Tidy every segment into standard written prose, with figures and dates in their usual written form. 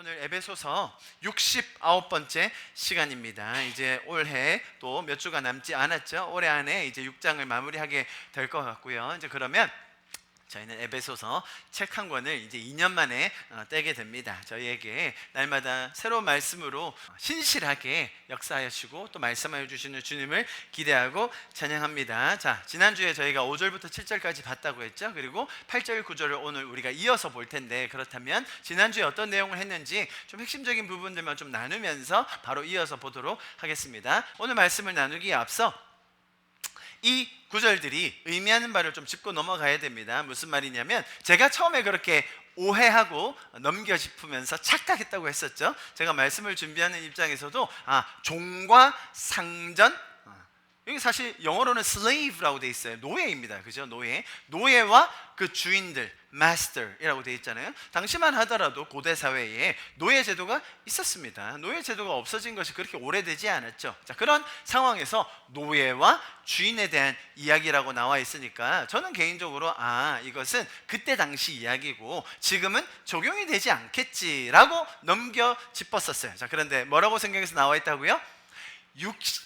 오늘 에베소서 69번째 시간입니다. 이제 올해 또 몇 주가 남지 않았죠. 올해 안에 이제 6장을 마무리하게 될 것 같고요. 이제 그러면 저희는 에베소서 책 한 권을 이제 2년 만에 떼게 됩니다. 저희에게 날마다 새로운 말씀으로 신실하게 역사하시고 또 말씀하여 주시는 주님을 기대하고 찬양합니다. 자, 지난주에 저희가 5절부터 7절까지 봤다고 했죠. 그리고 8절, 9절을 오늘 우리가 이어서 볼 텐데, 그렇다면 지난주에 어떤 내용을 했는지 좀 핵심적인 부분들만 좀 나누면서 바로 이어서 보도록 하겠습니다. 오늘 말씀을 나누기에 앞서 이 구절들이 의미하는 바를 좀 짚고 넘어가야 됩니다. 무슨 말이냐면, 제가 처음에 그렇게 오해하고 넘겨짚으면서 착각했다고 했었죠. 제가 말씀을 준비하는 입장에서도 종과 상전, 여기 사실 영어로는 slave라고 돼 있어요. 노예입니다. 그죠? 노예와 그 주인들, master이라고 돼 있잖아요. 당시만 하더라도 고대 사회에 노예 제도가 있었습니다. 노예 제도가 없어진 것이 그렇게 오래되지 않았죠. 자, 그런 상황에서 노예와 주인에 대한 이야기라고 나와 있으니까 저는 개인적으로 이것은 그때 당시 이야기고 지금은 적용이 되지 않겠지라고 넘겨 짚었었어요. 자, 그런데 뭐라고 성경에서 나와 있다고요?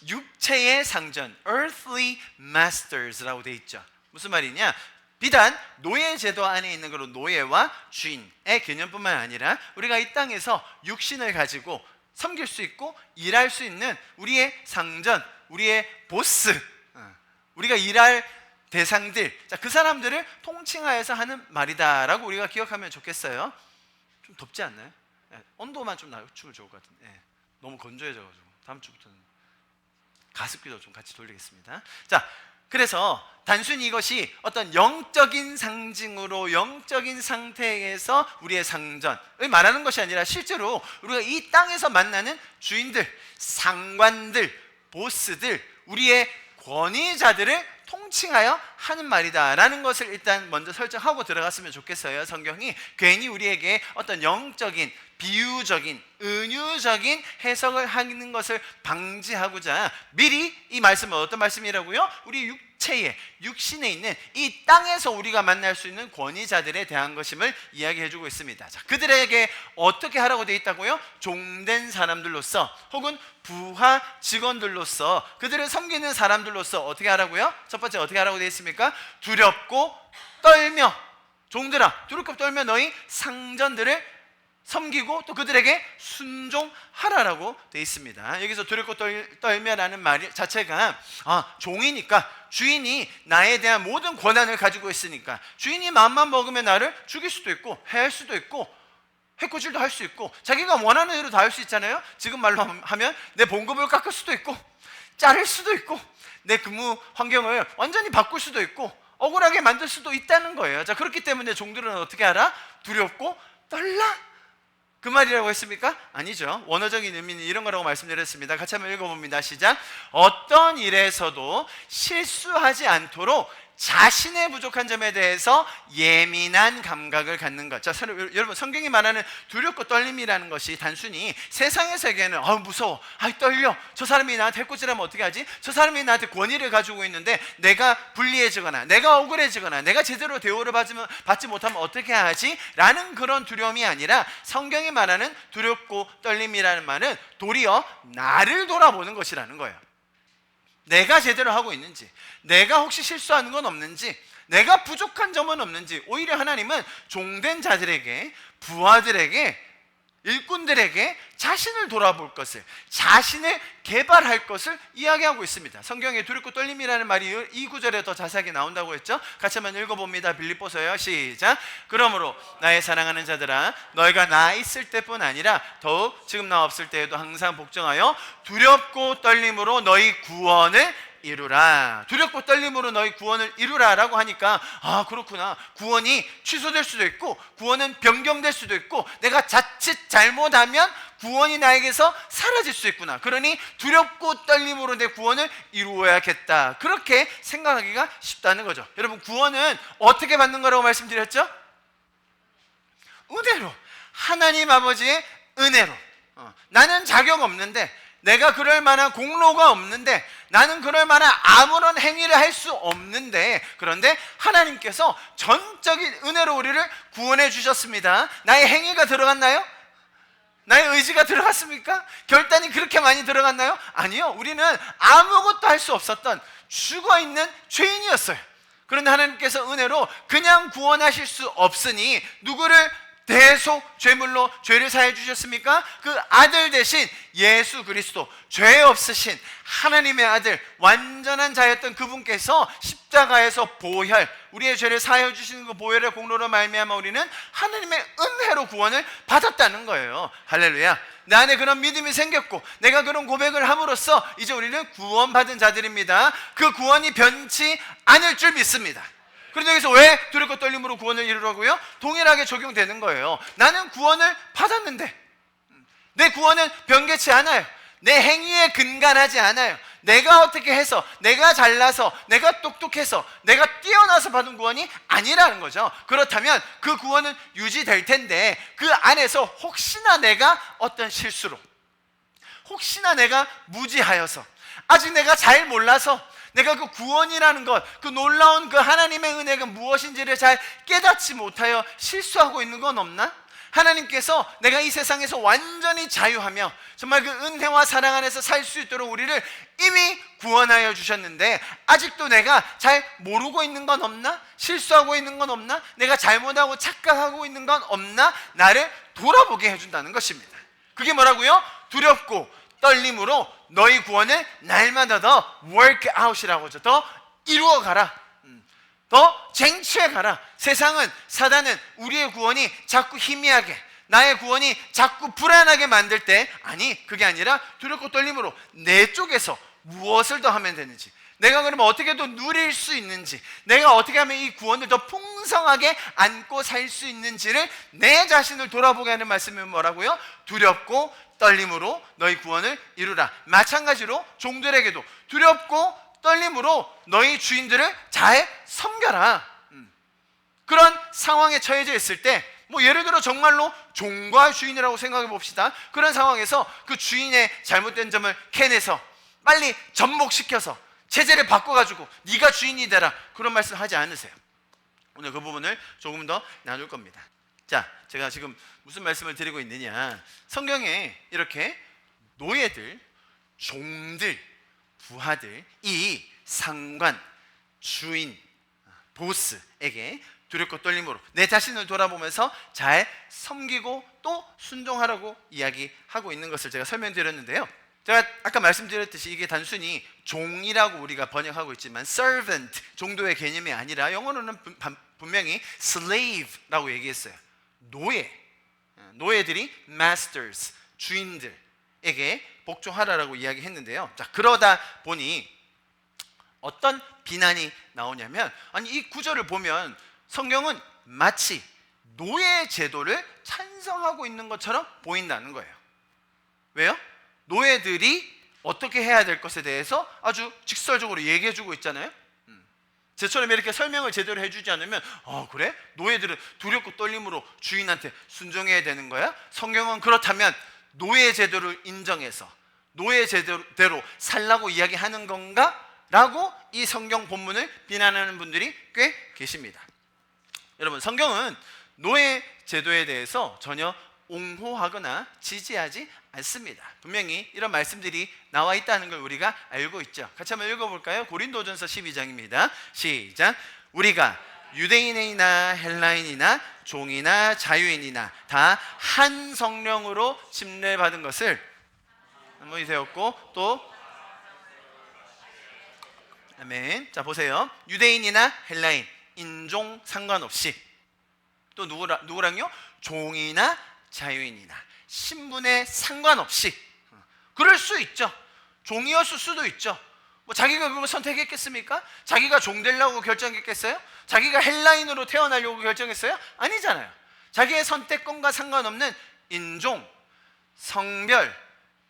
육체의 상전, earthly masters라고 돼 있죠. 무슨 말이냐? 비단 노예 제도 안에 있는 그런 노예와 주인의 개념뿐만 아니라 우리가 이 땅에서 육신을 가지고 섬길 수 있고 일할 수 있는 우리의 상전, 우리의 보스, 우리가 일할 대상들, 자, 그 사람들을 통칭하여서 하는 말이다라고 우리가 기억하면 좋겠어요. 좀 덥지 않나요? 온도만 좀 낮추면 좋을 것 같은데 너무 건조해져가지고 다음 주부터는 가습기도 좀 같이 돌리겠습니다. 자, 그래서 단순히 이것이 어떤 영적인 상징으로 영적인 상태에서 우리의 상전을 말하는 것이 아니라 실제로 우리가 이 땅에서 만나는 주인들, 상관들, 보스들, 우리의 권위자들을 통칭하여 하는 말이다라는 것을 일단 먼저 설정하고 들어갔으면 좋겠어요. 성경이 괜히 우리에게 어떤 영적인, 비유적인, 은유적인 해석을 하는 것을 방지하고자 미리 이 말씀은 어떤 말씀이라고요? 우리 육체에, 육신에 있는 이 땅에서 우리가 만날 수 있는 권위자들에 대한 것임을 이야기해주고 있습니다. 자, 그들에게 어떻게 하라고 되어 있다고요? 종된 사람들로서 혹은 부하 직원들로서, 그들을 섬기는 사람들로서 어떻게 하라고요? 첫 번째 어떻게 하라고 되어 있습니까? 두렵고 떨며, 종들아 두렵고 떨며 너희 상전들을 섬기고 또 그들에게 순종하라라고 되어 있습니다. 여기서 두렵고 떨며라는 말 자체가 종이니까, 주인이 나에 대한 모든 권한을 가지고 있으니까 주인이 마음만 먹으면 나를 죽일 수도 있고 해할 수도 있고 해코지도 할 수 있고 자기가 원하는 대로 다 할 수 있잖아요. 지금 말로 하면 내 봉급을 깎을 수도 있고 자를 수도 있고 내 근무 환경을 완전히 바꿀 수도 있고 억울하게 만들 수도 있다는 거예요. 자, 그렇기 때문에 종들은 어떻게 하라? 두렵고 떨라? 그 말이라고 했습니까? 아니죠. 원어적인 의미는 이런 거라고 말씀드렸습니다. 같이 한번 읽어봅니다. 시작. 어떤 일에서도 실수하지 않도록 자신의 부족한 점에 대해서 예민한 감각을 갖는 것. 자, 여러분, 성경이 말하는 두렵고 떨림이라는 것이 단순히 세상의 세계는 무서워, 떨려, 저 사람이 나한테 해코지라면 어떻게 하지? 저 사람이 나한테 권위를 가지고 있는데 내가 불리해지거나 내가 억울해지거나 내가 제대로 대우를 받지 못하면 어떻게 하지? 라는 그런 두려움이 아니라, 성경이 말하는 두렵고 떨림이라는 말은 도리어 나를 돌아보는 것이라는 거예요. 내가 제대로 하고 있는지, 내가 혹시 실수하는 건 없는지, 내가 부족한 점은 없는지. 오히려 하나님은 종된 자들에게, 부하들에게, 일꾼들에게 자신을 돌아볼 것을, 자신을 개발할 것을 이야기하고 있습니다. 성경에 두렵고 떨림이라는 말이 이 구절에 더 자세하게 나온다고 했죠. 같이 한번 읽어봅니다. 빌립보서요. 시작. 그러므로 나의 사랑하는 자들아, 너희가 나 있을 때뿐 아니라 더욱 지금 나 없을 때에도 항상 복종하여 두렵고 떨림으로 너희 구원을 이루라. 두렵고 떨림으로 너희 구원을 이루라 라고 하니까 그렇구나, 구원이 취소될 수도 있고 구원은 변경될 수도 있고 내가 자칫 잘못하면 구원이 나에게서 사라질 수 있구나. 그러니 두렵고 떨림으로 내 구원을 이루어야겠다, 그렇게 생각하기가 쉽다는 거죠. 여러분, 구원은 어떻게 받는 거라고 말씀드렸죠? 은혜로, 하나님 아버지의 은혜로. 나는 자격 없는데, 내가 그럴 만한 공로가 없는데, 나는 그럴 만한 아무런 행위를 할 수 없는데, 그런데 하나님께서 전적인 은혜로 우리를 구원해 주셨습니다. 나의 행위가 들어갔나요? 나의 의지가 들어갔습니까? 결단이 그렇게 많이 들어갔나요? 아니요. 우리는 아무것도 할 수 없었던 죽어있는 죄인이었어요. 그런데 하나님께서 은혜로 그냥 구원하실 수 없으니 누구를 대속 죄물로 죄를 사해 주셨습니까? 그 아들 대신 예수 그리스도, 죄 없으신 하나님의 아들, 완전한 자였던 그분께서 십자가에서 보혈, 우리의 죄를 사해 주시는 그 보혈의 공로로 말미암아 우리는 하나님의 은혜로 구원을 받았다는 거예요. 할렐루야. 내 안에 그런 믿음이 생겼고 내가 그런 고백을 함으로써 이제 우리는 구원받은 자들입니다. 그 구원이 변치 않을 줄 믿습니다. 그런데 여기서 왜 두렵고 떨림으로 구원을 이루라고요? 동일하게 적용되는 거예요. 나는 구원을 받았는데 내 구원은 변개치 않아요. 내 행위에 근간하지 않아요. 내가 어떻게 해서, 내가 잘나서, 내가 똑똑해서, 내가 뛰어나서 받은 구원이 아니라는 거죠. 그렇다면 그 구원은 유지될 텐데 그 안에서 혹시나 내가 어떤 실수로, 혹시나 내가 무지하여서, 아직 내가 잘 몰라서 내가 그 구원이라는 것, 그 놀라운 그 하나님의 은혜가 무엇인지를 잘 깨닫지 못하여 실수하고 있는 건 없나? 하나님께서 내가 이 세상에서 완전히 자유하며 정말 그 은혜와 사랑 안에서 살 수 있도록 우리를 이미 구원하여 주셨는데 아직도 내가 잘 모르고 있는 건 없나? 실수하고 있는 건 없나? 내가 잘못하고 착각하고 있는 건 없나? 나를 돌아보게 해준다는 것입니다. 그게 뭐라고요? 두렵고 떨림으로 너희 구원을 날마다 더 work out이라고 하죠. 더 이루어가라. 더 쟁취해가라. 세상은, 사단은 우리의 구원이 자꾸 희미하게, 나의 구원이 자꾸 불안하게 만들 때, 아니 그게 아니라 두렵고 떨림으로 내 쪽에서 무엇을 더 하면 되는지, 내가 그러면 어떻게 더 누릴 수 있는지, 내가 어떻게 하면 이 구원을 더 풍성하게 안고 살 수 있는지를 내 자신을 돌아보게 하는 말씀이 뭐라고요? 두렵고 떨림으로 너희 구원을 이루라. 마찬가지로 종들에게도 두렵고 떨림으로 너희 주인들을 잘 섬겨라. 그런 상황에 처해져 있을 때, 뭐 예를 들어 정말로 종과 주인이라고 생각해 봅시다. 그런 상황에서 그 주인의 잘못된 점을 캐내서 빨리 접목시켜서 체제를 바꿔가지고 네가 주인이 되라, 그런 말씀 하지 않으세요. 오늘 그 부분을 조금 더 나눌 겁니다. 자, 제가 지금 무슨 말씀을 드리고 있느냐, 성경에 이렇게 노예들, 종들, 부하들, 이 상관, 주인, 보스에게 두렵고 떨림으로 내 자신을 돌아보면서 잘 섬기고 또 순종하라고 이야기하고 있는 것을 제가 설명드렸는데요. 제가 아까 말씀드렸듯이 이게 단순히 종이라고 우리가 번역하고 있지만 servant, 종도의 개념이 아니라 영어로는 분명히 slave라고 얘기했어요. 노예들이 masters, 주인들에게 복종하라라고 이야기했는데요. 자, 그러다 보니 어떤 비난이 나오냐면, 아니 이 구절을 보면 성경은 마치 노예 제도를 찬성하고 있는 것처럼 보인다는 거예요. 왜요? 노예들이 어떻게 해야 될 것에 대해서 아주 직설적으로 얘기해 주고 있잖아요. 저처럼 이렇게 설명을 제대로 해주지 않으면 그래? 노예들은 두렵고 떨림으로 주인한테 순종해야 되는 거야? 성경은 그렇다면 노예 제도를 인정해서 노예 제도대로 살라고 이야기하는 건가? 라고 이 성경 본문을 비난하는 분들이 꽤 계십니다. 여러분, 성경은 노예 제도에 대해서 전혀 옹호하거나 지지하지 않습니다. 분명히 이런 말씀들이 나와 있다는 걸 우리가 알고 있죠. 같이 한번 읽어볼까요? 고린도전서 12장입니다. 시작. 우리가 유대인이나 헬라인이나 종이나 자유인이나 다 한 성령으로 침례받은 것을 한번이 되었고, 또 아멘. 자, 보세요. 유대인이나 헬라인, 인종 상관없이, 또 누구랑요? 종이나 자유인이나 신분에 상관없이. 그럴 수 있죠. 종이었을 수도 있죠. 뭐 자기가 그걸 선택했겠습니까? 자기가 종 되려고 결정했겠어요? 자기가 헬라인으로 태어나려고 결정했어요? 아니잖아요. 자기의 선택권과 상관없는 인종, 성별,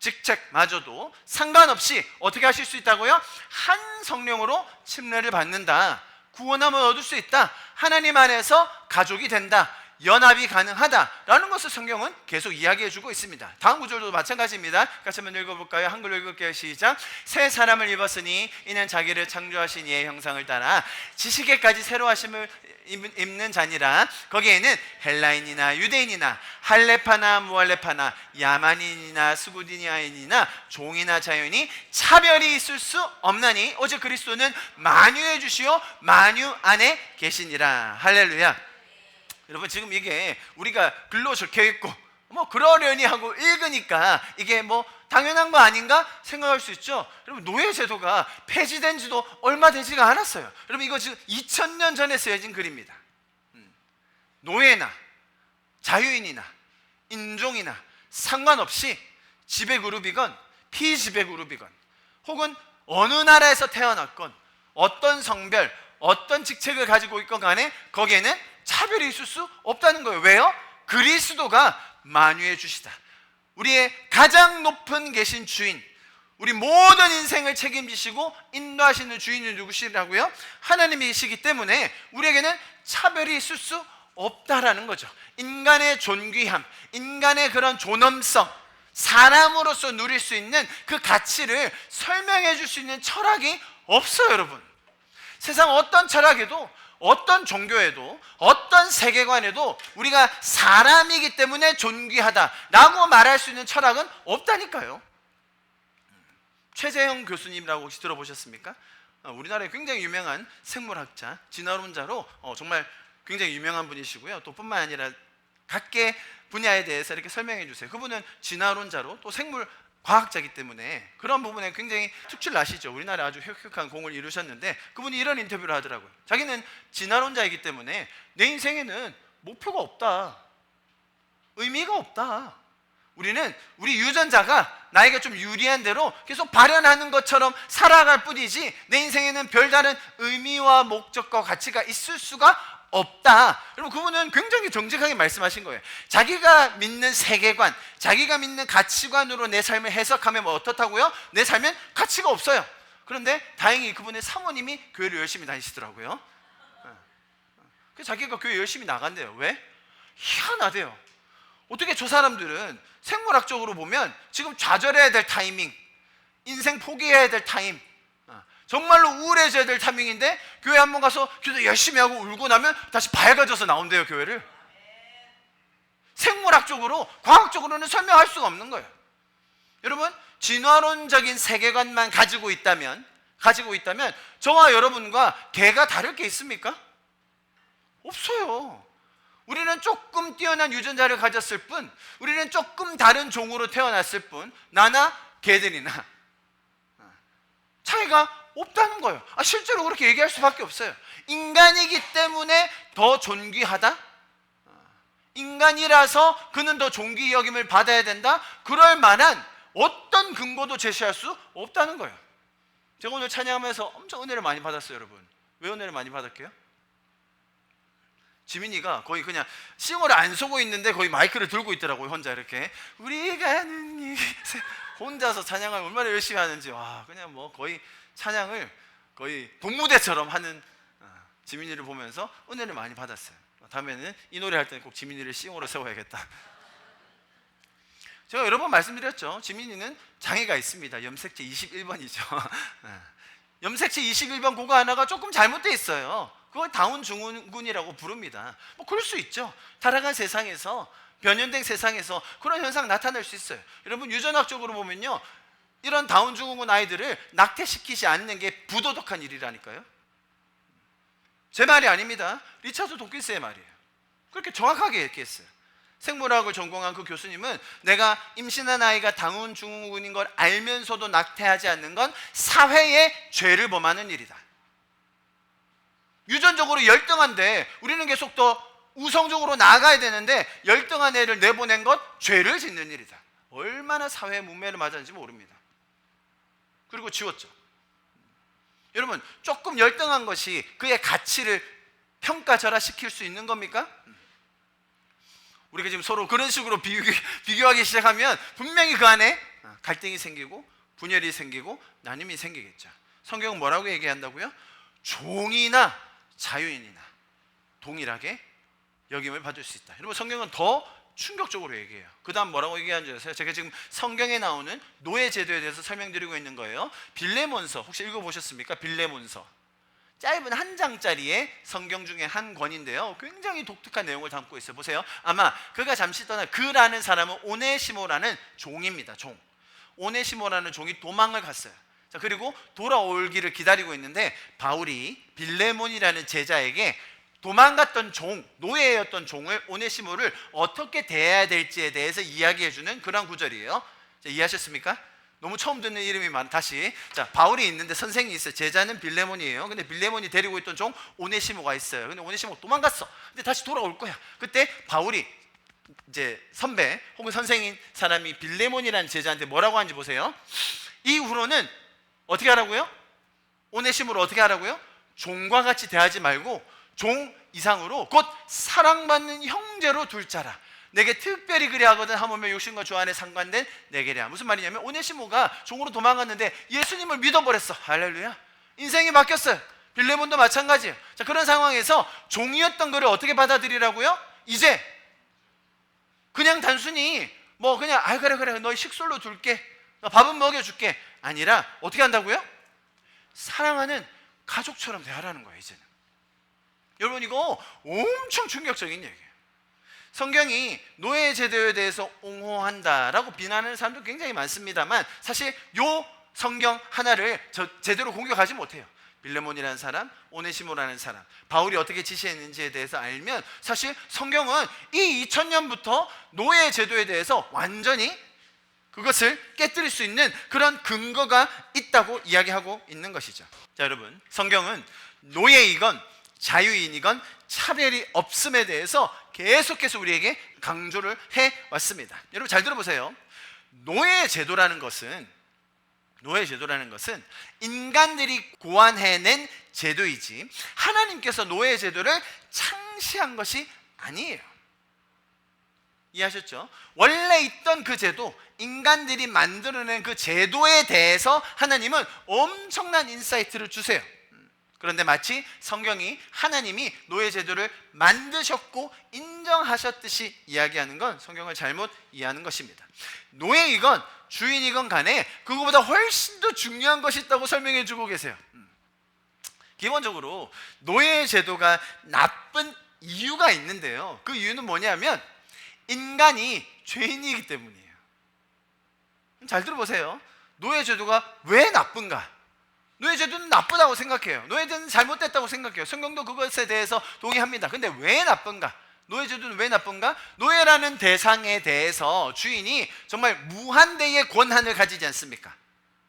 직책마저도 상관없이 어떻게 하실 수 있다고요? 한 성령으로 침례를 받는다. 구원함을 얻을 수 있다. 하나님 안에서 가족이 된다. 연합이 가능하다라는 것을 성경은 계속 이야기해주고 있습니다. 다음 구절도 마찬가지입니다. 같이 한번 읽어볼까요? 한글로 읽을게요. 시작. 새 사람을 입었으니 이는 자기를 창조하신 이의 형상을 따라 지식에까지 새로 하심을 입는 자니라. 거기에는 헬라인이나 유대인이나 할레파나 무할레파나 야만인이나 스구디니아인이나 종이나 자유인이 차별이 있을 수 없나니 오직 그리스도는 만유의 주시오 만유 안에 계시니라. 할렐루야. 여러분 지금 이게 우리가 글로 적혀 있고 뭐 그러려니 하고 읽으니까 이게 뭐 당연한 거 아닌가 생각할 수 있죠. 여러분 노예제도가 폐지된 지도 얼마 되지가 않았어요. 여러분 이거 지금 2000년 전에 쓰여진 글입니다. 노예나 자유인이나 인종이나 상관없이 지배그룹이건 피지배그룹이건 혹은 어느 나라에서 태어났건 어떤 성별 어떤 직책을 가지고 있건 간에 거기에는 차별이 있을 수 없다는 거예요. 왜요? 그리스도가 만유의 주시다. 우리의 가장 높은 계신 주인, 우리 모든 인생을 책임지시고 인도하시는 주인이 누구시라고요? 하나님이시기 때문에 우리에게는 차별이 있을 수 없다라는 거죠. 인간의 존귀함, 인간의 그런 존엄성, 사람으로서 누릴 수 있는 그 가치를 설명해 줄 수 있는 철학이 없어요, 여러분. 세상 어떤 철학에도 어떤 종교에도 어떤 세계관에도 우리가 사람이기 때문에 존귀하다라고 말할 수 있는 철학은 없다니까요. 최재형 교수님이라고 혹시 들어보셨습니까? 우리나라의 굉장히 유명한 생물학자, 진화론자로 정말 굉장히 유명한 분이시고요. 또 뿐만 아니라 각계 분야에 대해서 이렇게 설명해 주세요. 그분은 진화론자로 또 생물 과학자이기 때문에 그런 부분에 굉장히 특출나시죠. 우리나라에 아주 혁혁한 공을 이루셨는데 그분이 이런 인터뷰를 하더라고요. 자기는 진화론자이기 때문에 내 인생에는 목표가 없다, 의미가 없다. 우리는 우리 유전자가 나에게 좀 유리한 대로 계속 발현하는 것처럼 살아갈 뿐이지 내 인생에는 별다른 의미와 목적과 가치가 있을 수가 없다. 여러분 그분은 굉장히 정직하게 말씀하신 거예요. 자기가 믿는 세계관, 자기가 믿는 가치관으로 내 삶을 해석하면 뭐 어떻다고요? 내 삶엔 가치가 없어요. 그런데 다행히 그분의 사모님이 교회를 열심히 다니시더라고요. 그래서 자기가 교회 열심히 나간대요. 왜? 희한하대요. 어떻게 저 사람들은 생물학적으로 보면 지금 좌절해야 될 타이밍, 인생 포기해야 될 타임, 정말로 우울해져야 될 타이밍인데 교회 한번 가서 기도 열심히 하고 울고 나면 다시 밝아져서 나온대요, 교회를. 생물학적으로, 과학적으로는 설명할 수가 없는 거예요. 여러분, 진화론적인 세계관만 가지고 있다면 저와 여러분과 개가 다를 게 있습니까? 없어요. 우리는 조금 뛰어난 유전자를 가졌을 뿐, 우리는 조금 다른 종으로 태어났을 뿐, 나나 개들이나 차이가 없다는 거예요. 실제로 그렇게 얘기할 수밖에 없어요. 인간이기 때문에 더 존귀하다? 인간이라서 그는 더 존귀 여김을 받아야 된다? 그럴 만한 어떤 근거도 제시할 수 없다는 거예요. 제가 오늘 찬양하면서 엄청 은혜를 많이 받았어요, 여러분. 왜 은혜를 많이 받았게요? 지민이가 거의 그냥 싱어를 안 쏘고 있는데 거의 마이크를 들고 있더라고요. 혼자 이렇게 우리가 하는 혼자서 찬양을 얼마나 열심히 하는지, 와, 그냥 뭐 거의 찬양을 거의 동무대처럼 하는 지민이를 보면서 은혜를 많이 받았어요. 다음에는 이 노래 할 때는 꼭 지민이를 싱어로 세워야겠다. 제가 여러 번 말씀드렸죠. 지민이는 장애가 있습니다. 염색체 21번이죠. 염색체 21번 그거 하나가 조금 잘못되어 있어요. 그걸 다운 증후군이라고 부릅니다. 뭐 그럴 수 있죠. 타락한 세상에서, 변형된 세상에서 그런 현상 나타날 수 있어요. 여러분 유전학적으로 보면요, 이런 다운 증후군 아이들을 낙태시키지 않는 게 부도덕한 일이라니까요. 제 말이 아닙니다. 리차드 도킨스의 말이에요. 그렇게 정확하게 얘기했어요. 생물학을 전공한 그 교수님은 내가 임신한 아이가 다운 증후군인 걸 알면서도 낙태하지 않는 건 사회의 죄를 범하는 일이다. 유전적으로 열등한데 우리는 계속 더 우성적으로 나아가야 되는데 열등한 애를 내보낸 것 죄를 짓는 일이다. 얼마나 사회의 문매를 맞았는지 모릅니다. 그리고 지웠죠. 여러분, 조금 열등한 것이 그의 가치를 평가절하시킬 수 있는 겁니까? 우리가 지금 서로 그런 식으로 비교하기 시작하면 분명히 그 안에 갈등이 생기고 분열이 생기고 나눔이 생기겠죠. 성경은 뭐라고 얘기한다고요? 종이나 자유인이나 동일하게 여김을 받을 수 있다. 여러분 성경은 더 충격적으로 얘기해요. 그 다음 뭐라고 얘기하는지 아세요? 제가 지금 성경에 나오는 노예 제도에 대해서 설명드리고 있는 거예요. 빌레몬서 혹시 읽어보셨습니까? 빌레몬서 짧은 한 장짜리의 성경 중에 한 권인데요, 굉장히 독특한 내용을 담고 있어요. 보세요. 아마 그가 잠시 떠나 그라는 사람은 오네시모라는 종입니다. 종. 오네시모라는 종이 도망을 갔어요. 자, 그리고 돌아오기를 기다리고 있는데 바울이 빌레몬이라는 제자에게 도망갔던 종, 노예였던 종을, 오네시모를 어떻게 대해야 될지에 대해서 이야기해주는 그런 구절이에요. 자, 이해하셨습니까? 너무 처음 듣는 이름이 많아. 다시. 자, 바울이 있는데 선생이 있어요. 제자는 빌레몬이에요. 근데 빌레몬이 데리고 있던 종 오네시모가 있어요. 근데 오네시모가 도망갔어. 근데 다시 돌아올 거야. 그때 바울이 이제 선배 혹은 선생인 사람이 빌레몬이라는 제자한테 뭐라고 하는지 보세요. 이후로는 어떻게 하라고요? 오네시모를 어떻게 하라고요? 종과 같이 대하지 말고 종 이상으로 곧 사랑받는 형제로 둘 자라. 내게 특별히 그리하거든 하물며 욕심과 주 안에 상관된 내게랴. 무슨 말이냐면 오네시모가 종으로 도망갔는데 예수님을 믿어버렸어. 할렐루야. 인생이 바뀌었어요. 빌레몬도 마찬가지예요. 자, 그런 상황에서 종이었던 거를 어떻게 받아들이라고요? 이제 그냥 단순히 뭐 그냥 그래 너희 식솔로 둘게, 밥은 먹여줄게 아니라 어떻게 한다고요? 사랑하는 가족처럼 대하라는 거예요. 이제는. 여러분 이거 엄청 충격적인 얘기예요. 성경이 노예 제도에 대해서 옹호한다라고 비난하는 사람도 굉장히 많습니다만 사실 요 성경 하나를 제대로 공격하지 못해요. 빌레몬이라는 사람, 오네시모라는 사람, 바울이 어떻게 지시했는지에 대해서 알면 사실 성경은 이 2000년부터 노예 제도에 대해서 완전히 그것을 깨뜨릴 수 있는 그런 근거가 있다고 이야기하고 있는 것이죠. 자, 여러분 성경은 노예이건 자유인이건 차별이 없음에 대해서 계속해서 우리에게 강조를 해왔습니다. 여러분 잘 들어보세요. 노예 제도라는 것은 인간들이 고안해낸 제도이지 하나님께서 노예 제도를 창시한 것이 아니에요. 이해하셨죠? 원래 있던 그 제도, 인간들이 만들어낸 그 제도에 대해서 하나님은 엄청난 인사이트를 주세요. 그런데 마치 성경이 하나님이 노예 제도를 만드셨고 인정하셨듯이 이야기하는 건 성경을 잘못 이해하는 것입니다. 노예이건 주인이건 간에 그거보다 훨씬 더 중요한 것이 있다고 설명해 주고 계세요. 기본적으로 노예 제도가 나쁜 이유가 있는데요, 그 이유는 뭐냐면 인간이 죄인이기 때문이에요. 잘 들어보세요. 노예 제도가 왜 나쁜가? 노예 제도는 나쁘다고 생각해요. 노예 제도는 잘못됐다고 생각해요. 성경도 그것에 대해서 동의합니다. 근데 왜 나쁜가? 노예 제도는 왜 나쁜가? 노예라는 대상에 대해서 주인이 정말 무한대의 권한을 가지지 않습니까?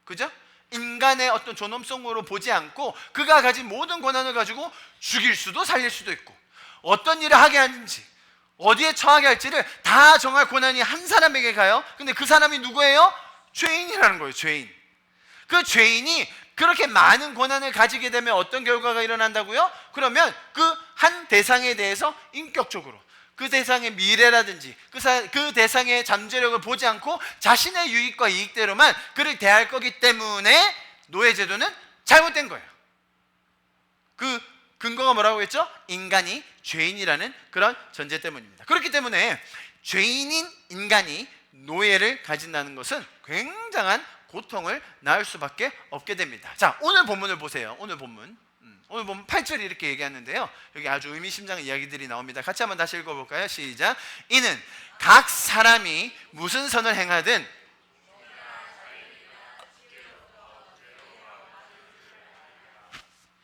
그죠? 인간의 어떤 존엄성으로 보지 않고 그가 가진 모든 권한을 가지고 죽일 수도 살릴 수도 있고 어떤 일을 하게 하는지 어디에 처하게 할지를 다 정할 권한이 한 사람에게 가요. 근데 그 사람이 누구예요? 죄인이라는 거예요. 죄인. 그 죄인이 그렇게 많은 권한을 가지게 되면 어떤 결과가 일어난다고요? 그러면 그 한 대상에 대해서 인격적으로 그 대상의 미래라든지 그 대상의 잠재력을 보지 않고 자신의 유익과 이익대로만 그를 대할 거기 때문에 노예 제도는 잘못된 거예요. 그 근거가 뭐라고 했죠? 인간이 죄인이라는 그런 전제 때문입니다. 그렇기 때문에 죄인인 인간이 노예를 가진다는 것은 굉장한 고통을 낳을 수밖에 없게 됩니다. 자, 오늘 본문을 보세요. 오늘 본문 8절이 이렇게 얘기하는데요, 여기 아주 의미심장한 이야기들이 나옵니다. 같이 한번 다시 읽어볼까요? 시작. 이는 각 사람이 무슨 선을 행하든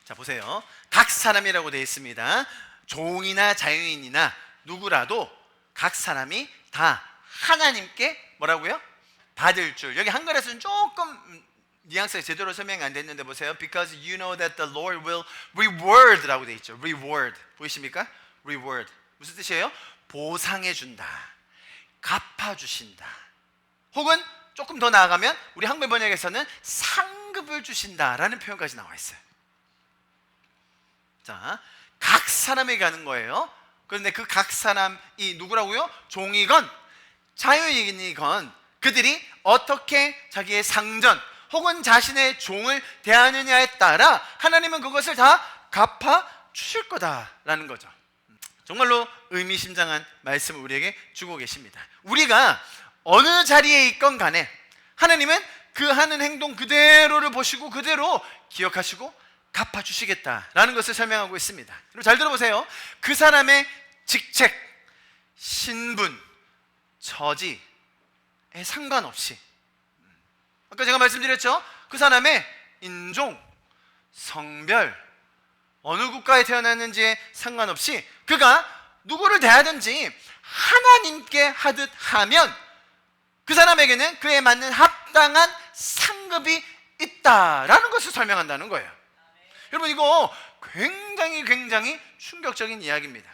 자, 보세요. 각 사람이라고 되어 있습니다. 종이나 자유인이나 누구라도 각 사람이 다 하나님께 뭐라고요? 받을 줄. 여기 한글에서는 조금 뉘앙스가 제대로 설명이 안 됐는데 보세요. Because you know that the Lord will reward라고 되어 있죠. reward. 보이십니까? reward. 무슨 뜻이에요? 보상해 준다. 갚아 주신다. 혹은 조금 더 나아가면 우리 한글 번역에서는 상급을 주신다라는 표현까지 나와 있어요. 자, 각 사람에게 가는 거예요. 그런데 그 각 사람이 누구라고요? 종이건 자유인이건 그들이 어떻게 자기의 상전 혹은 자신의 종을 대하느냐에 따라 하나님은 그것을 다 갚아 주실 거다라는 거죠. 정말로 의미심장한 말씀을 우리에게 주고 계십니다. 우리가 어느 자리에 있건 간에 하나님은 그 하는 행동 그대로를 보시고 그대로 기억하시고 갚아주시겠다라는 것을 설명하고 있습니다. 그리고 잘 들어보세요. 그 사람의 직책, 신분, 처지에 상관없이, 아까 제가 말씀드렸죠? 그 사람의 인종, 성별, 어느 국가에 태어났는지에 상관없이 그가 누구를 대하든지 하나님께 하듯 하면 그 사람에게는 그에 맞는 합당한 상급이 있다라는 것을 설명한다는 거예요. 여러분, 이거 굉장히 충격적인 이야기입니다.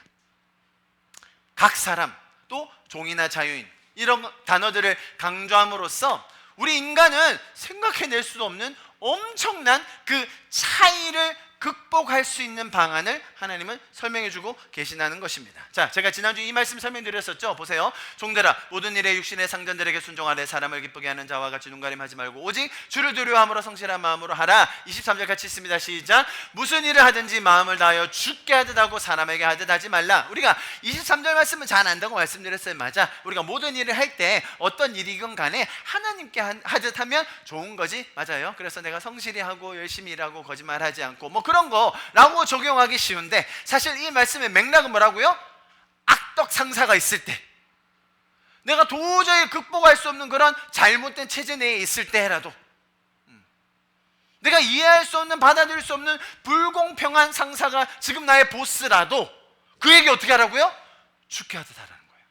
각 사람, 또 종이나 자유인, 이런 단어들을 강조함으로써 우리 인간은 생각해낼 수도 없는 엄청난 그 차이를 극복할 수 있는 방안을 하나님은 설명해주고 계시다는 것입니다. 자, 제가 지난주 이 말씀 설명드렸었죠. 보세요. 종들아, 모든 일에 육신의 상전들에게 순종하되 사람을 기쁘게 하는 자와 같이 눈가림하지 말고 오직 주를 두려워함으로 성실한 마음으로 하라. 23절 같이 있습니다. 시작. 무슨 일을 하든지 마음을 다하여 주께 하듯 하고 사람에게 하듯 하지 말라. 우리가 23절 말씀은 잘 안다고 말씀드렸어요. 맞아. 우리가 모든 일을 할 때 어떤 일이건 간에 하나님께 하듯 하면 좋은 거지. 맞아요. 그래서 내가 성실히 하고 열심히 일하고 거짓말하지 않고 뭐 그런 거라고 적용하기 쉬운데, 사실 이 말씀의 맥락은 뭐라고요? 악덕 상사가 있을 때, 내가 도저히 극복할 수 없는 그런 잘못된 체제 내에 있을 때라도, 내가 이해할 수 없는, 받아들일 수 없는 불공평한 상사가 지금 나의 보스라도 그에게 어떻게 하라고요? 죽게 하듯 하라는 거예요.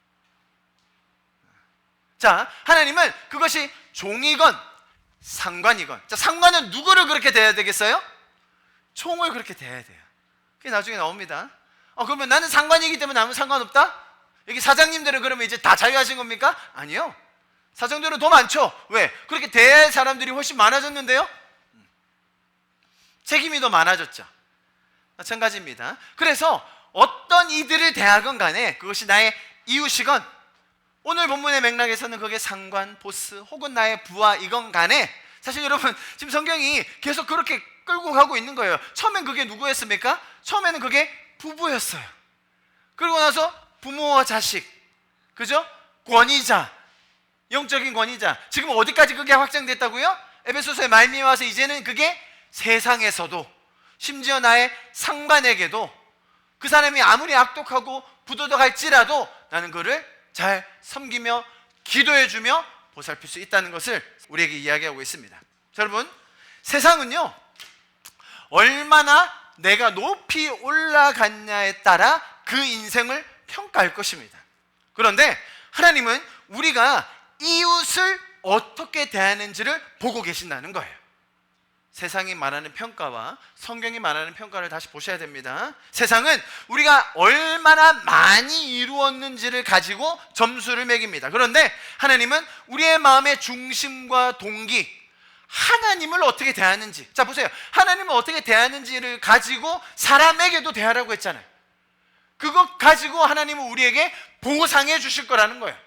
자, 하나님은 그것이 종이건 상관이건, 자, 상관은 누구를 그렇게 대해야 되겠어요? 총을 그렇게 대해야 돼요. 그게 나중에 나옵니다. 그러면 나는 상관이기 때문에 아무 상관없다? 여기 사장님들은 그러면 이제 다 자유하신 겁니까? 아니요. 사장들은 더 많죠. 왜? 그렇게 대할 사람들이 훨씬 많아졌는데요. 책임이 더 많아졌죠. 마찬가지입니다. 그래서 어떤 이들을 대하건 간에 그것이 나의 이웃이건, 오늘 본문의 맥락에서는 그게 상관, 보스 혹은 나의 부하이건 간에, 사실 여러분 지금 성경이 계속 그렇게 끌고 가고 있는 거예요. 처음엔 그게 누구였습니까? 처음에는 그게 부부였어요. 그리고 나서 부모와 자식, 그죠? 권위자, 영적인 권위자. 지금 어디까지 그게 확장됐다고요? 에베소서에 말미암아서 이제는 그게 세상에서도, 심지어 나의 상관에게도, 그 사람이 아무리 악독하고 부도덕할지라도 나는 그를 잘 섬기며 기도해주며 보살필 수 있다는 것을 우리에게 이야기하고 있습니다. 자, 여러분, 세상은요 얼마나 내가 높이 올라갔냐에 따라 그 인생을 평가할 것입니다. 그런데 하나님은 우리가 이웃을 어떻게 대하는지를 보고 계신다는 거예요. 세상이 말하는 평가와 성경이 말하는 평가를 다시 보셔야 됩니다. 세상은 우리가 얼마나 많이 이루었는지를 가지고 점수를 매깁니다. 그런데 하나님은 우리의 마음의 중심과 동기, 하나님을 어떻게 대하는지, 자 보세요. 하나님을 어떻게 대하는지를 가지고 사람에게도 대하라고 했잖아요. 그것 가지고 하나님은 우리에게 보상해 주실 거라는 거예요.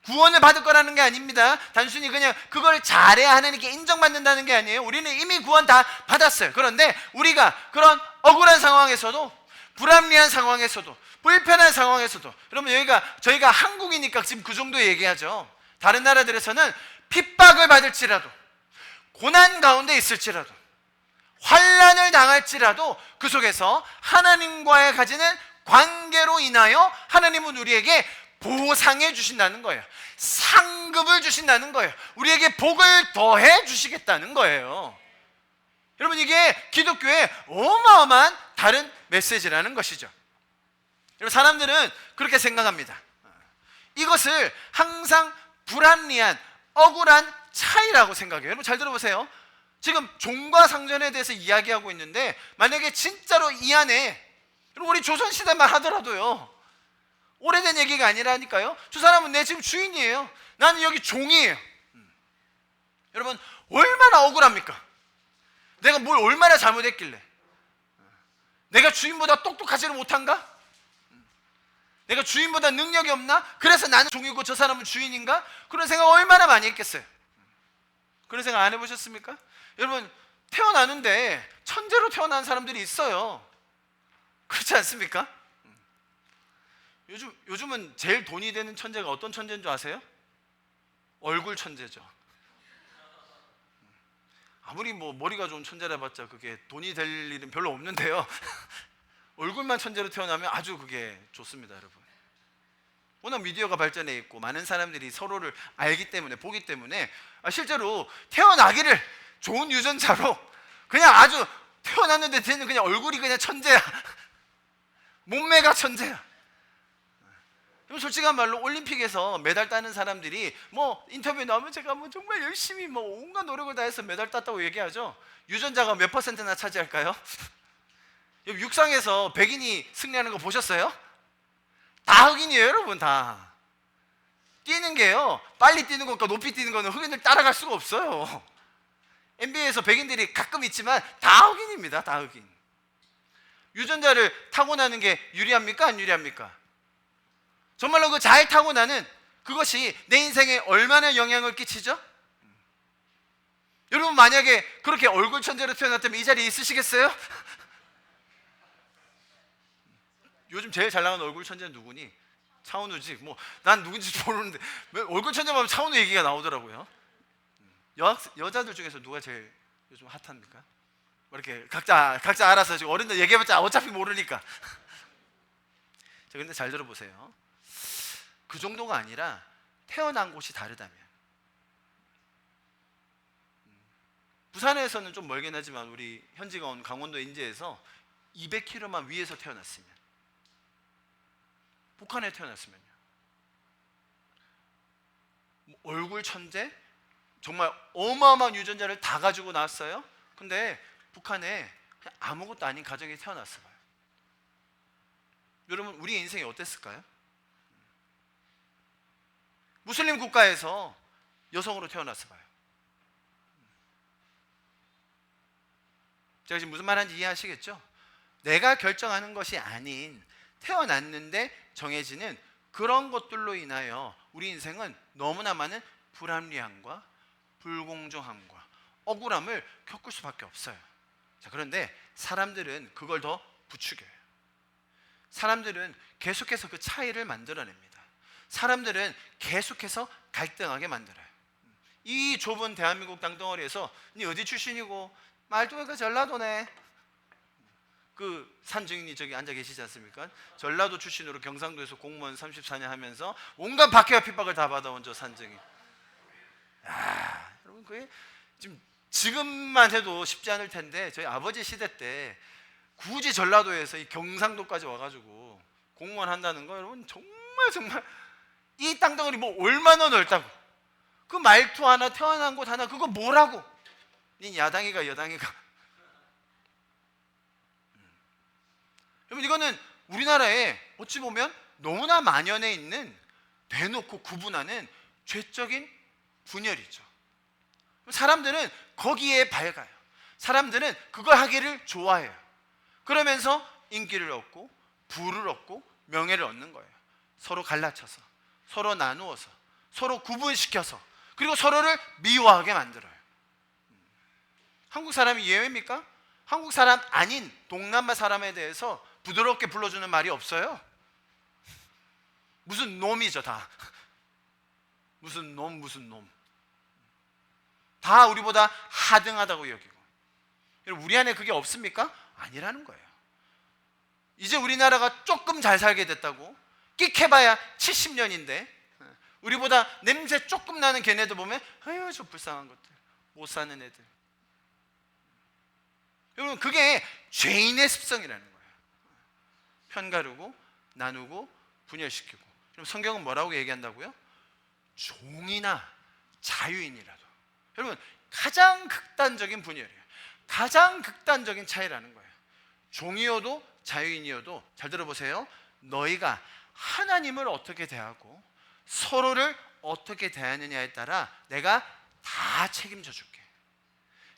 구원을 받을 거라는 게 아닙니다. 단순히 그냥 그걸 잘해야 하나님께 인정받는다는 게 아니에요. 우리는 이미 구원 다 받았어요. 그런데 우리가 그런 억울한 상황에서도, 불합리한 상황에서도, 불편한 상황에서도, 여러분 저희가 한국이니까 지금 그 정도 얘기하죠. 다른 나라들에서는 핍박을 받을지라도, 고난 가운데 있을지라도, 환난을 당할지라도 그 속에서 하나님과의 가지는 관계로 인하여 하나님은 우리에게 보상해 주신다는 거예요. 상급을 주신다는 거예요. 우리에게 복을 더해 주시겠다는 거예요. 여러분, 이게 기독교의 어마어마한 다른 메시지라는 것이죠. 여러분, 사람들은 그렇게 생각합니다. 이것을 항상 불합리한, 억울한 차이라고 생각해요. 여러분 잘 들어보세요. 지금 종과 상전에 대해서 이야기하고 있는데, 만약에 진짜로 이 안에, 여러분 우리 조선시대만 하더라도요, 오래된 얘기가 아니라니까요. 저 사람은 내 지금 주인이에요. 나는 여기 종이에요. 여러분 얼마나 억울합니까? 내가 뭘 얼마나 잘못했길래? 내가 주인보다 똑똑하지는 못한가? 내가 주인보다 능력이 없나? 그래서 나는 종이고 저 사람은 주인인가? 그런 생각 얼마나 많이 했겠어요. 그런 생각 안 해보셨습니까? 여러분 태어나는데 천재로 태어난 사람들이 있어요. 그렇지 않습니까? 요즘은 제일 돈이 되는 천재가 어떤 천재인 줄 아세요? 얼굴 천재죠. 아무리 뭐 머리가 좋은 천재라 봤자 그게 돈이 될 일은 별로 없는데요. 얼굴만 천재로 태어나면 아주 그게 좋습니다, 여러분. 워낙 미디어가 발전해 있고 많은 사람들이 서로를 알기 때문에, 보기 때문에 실제로 태어나기를 좋은 유전자로 그냥 아주 태어났는데 쟤는 그냥 얼굴이 그냥 천재야. 몸매가 천재야. 솔직한 말로 올림픽에서 메달 따는 사람들이 뭐 인터뷰에 나오면 제가 뭐 정말 열심히 뭐 온갖 노력을 다해서 메달 땄다고 얘기하죠. 유전자가 몇 퍼센트나 차지할까요? 육상에서 백인이 승리하는 거 보셨어요? 다 흑인이에요, 여러분. 다 뛰는 게요, 빨리 뛰는 것과 높이 뛰는 거는 흑인을 따라갈 수가 없어요. NBA에서 백인들이 가끔 있지만 다 흑인입니다. 다 흑인. 유전자를 타고나는 게 유리합니까? 안 유리합니까? 정말로 그 잘 타고나는 그것이 내 인생에 얼마나 영향을 끼치죠? 여러분 만약에 그렇게 얼굴 천재로 태어났다면 이 자리에 있으시겠어요? 요즘 제일 잘 나가는 얼굴 천재는 누구니? 차은우지. 뭐 난 누군지 모르는데 얼굴 천재만 하면 차은우 얘기가 나오더라고요. 여자들 중에서 누가 제일 요즘 핫합니까? 뭐 이렇게 각자 알아서 지금 어른들 얘기해봤자 어차피 모르니까. 자, 근데 잘 들어보세요. 그 정도가 아니라 태어난 곳이 다르다면, 부산에서는 좀 멀긴 하지만 우리 현지가 온 강원도 인제에서 200km만 위에서 태어났으면, 북한에 태어났으면요, 얼굴 천재? 정말 어마어마한 유전자를 다 가지고 나왔어요. 근데 북한에 그냥 아무것도 아닌 가정에 태어났어 봐요. 여러분 우리 인생이 어땠을까요? 무슬림 국가에서 여성으로 태어났어 봐요. 제가 지금 무슨 말하는지 이해하시겠죠? 내가 결정하는 것이 아닌 태어났는데 정해지는 그런 것들로 인하여 우리 인생은 너무나 많은 불합리함과 불공정함과 억울함을 겪을 수밖에 없어요. 자, 그런데 사람들은 그걸 더 부추겨요. 사람들은 계속해서 그 차이를 만들어냅니다. 사람들은 계속해서 갈등하게 만들어요. 이 좁은 대한민국 땅덩어리에서 니 어디 출신이고 말투가 전라도네. 그 산증인이 저기 앉아 계시지 않습니까? 전라도 출신으로 경상도에서 공무원 34년 하면서 온갖 박해와 핍박을 다 받아온 저 산증인. 여러분 그게 지금만 해도 쉽지 않을 텐데 저희 아버지 시대 때 굳이 전라도에서 이 경상도까지 와가지고 공무원 한다는 거 여러분 정말 이 땅덩어리 뭐 얼마나 넓다고, 그 말투 하나 태어난 곳 하나 그거 뭐라고, 니 야당이가 여당이가. 여러분 이거는 우리나라에 어찌 보면 너무나 만연해 있는 대놓고 구분하는 죄적인 분열이죠. 사람들은 거기에 밝아요. 사람들은 그걸 하기를 좋아해요. 그러면서 인기를 얻고 부를 얻고 명예를 얻는 거예요. 서로 갈라쳐서, 서로 나누어서, 서로 구분시켜서, 그리고 서로를 미워하게 만들어요. 한국 사람이 예외입니까? 한국 사람 아닌 동남아 사람에 대해서 부드럽게 불러주는 말이 없어요. 무슨 놈이죠 다. 무슨 놈. 다 우리보다 하등하다고 여기고. 여러분 우리 안에 그게 없습니까? 아니라는 거예요. 이제 우리나라가 조금 잘 살게 됐다고, 끽해봐야 70년인데 우리보다 냄새 조금 나는 걔네들 보면 아유 저 불쌍한 것들, 못 사는 애들. 여러분 그게 죄인의 습성이라는 거예요. 편가르고 나누고 분열시키고. 그럼 성경은 뭐라고 얘기한다고요? 종이나 자유인이라도. 여러분 가장 극단적인 분열이에요. 가장 극단적인 차이라는 거예요. 종이어도 자유인이어도 잘 들어보세요. 너희가 하나님을 어떻게 대하고 서로를 어떻게 대하느냐에 따라 내가 다 책임져 줄게.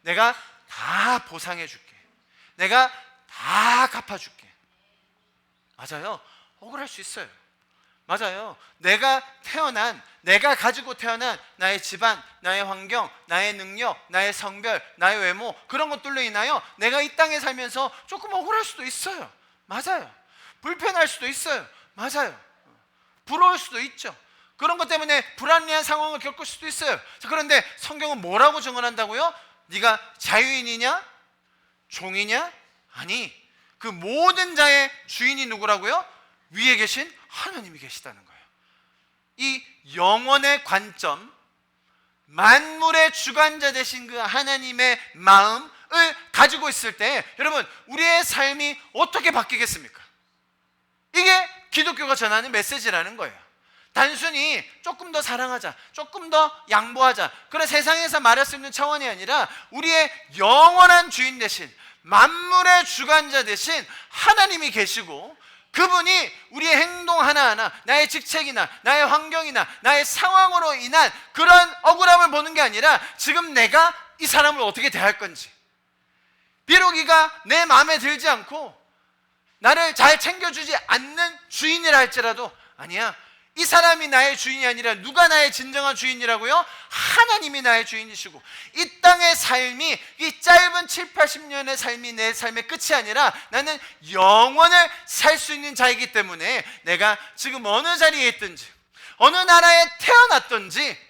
내가 다 보상해 줄게. 내가 다 갚아 줄게. 맞아요. 억울할 수 있어요. 맞아요. 내가 가지고 태어난 나의 집안, 나의 환경, 나의 능력, 나의 성별, 나의 외모, 그런 것들로 인하여 내가 이 땅에 살면서 조금 억울할 수도 있어요. 맞아요. 불편할 수도 있어요. 맞아요. 부러울 수도 있죠. 그런 것 때문에 불합리한 상황을 겪을 수도 있어요. 그런데 성경은 뭐라고 증언한다고요? 네가 자유인이냐? 종이냐? 아니, 그 모든 자의 주인이 누구라고요? 위에 계신 하나님이 계시다는 거예요. 이 영원의 관점, 만물의 주관자 되신 그 하나님의 마음을 가지고 있을 때 여러분, 우리의 삶이 어떻게 바뀌겠습니까? 이게 기독교가 전하는 메시지라는 거예요. 단순히 조금 더 사랑하자, 조금 더 양보하자, 그런 세상에서 말할 수 있는 차원이 아니라 우리의 영원한 주인 되신, 만물의 주관자 되신 하나님이 계시고, 그분이 우리의 행동 하나하나, 나의 직책이나 나의 환경이나 나의 상황으로 인한 그런 억울함을 보는 게 아니라 지금 내가 이 사람을 어떻게 대할 건지, 비록 이가 내 마음에 들지 않고 나를 잘 챙겨주지 않는 주인이라 할지라도, 아니야, 이 사람이 나의 주인이 아니라 누가 나의 진정한 주인이라고요? 하나님이 나의 주인이시고, 이 땅의 삶이, 이 짧은 7, 80년의 삶이 내 삶의 끝이 아니라 나는 영원을 살 수 있는 자이기 때문에 내가 지금 어느 자리에 있든지, 어느 나라에 태어났든지,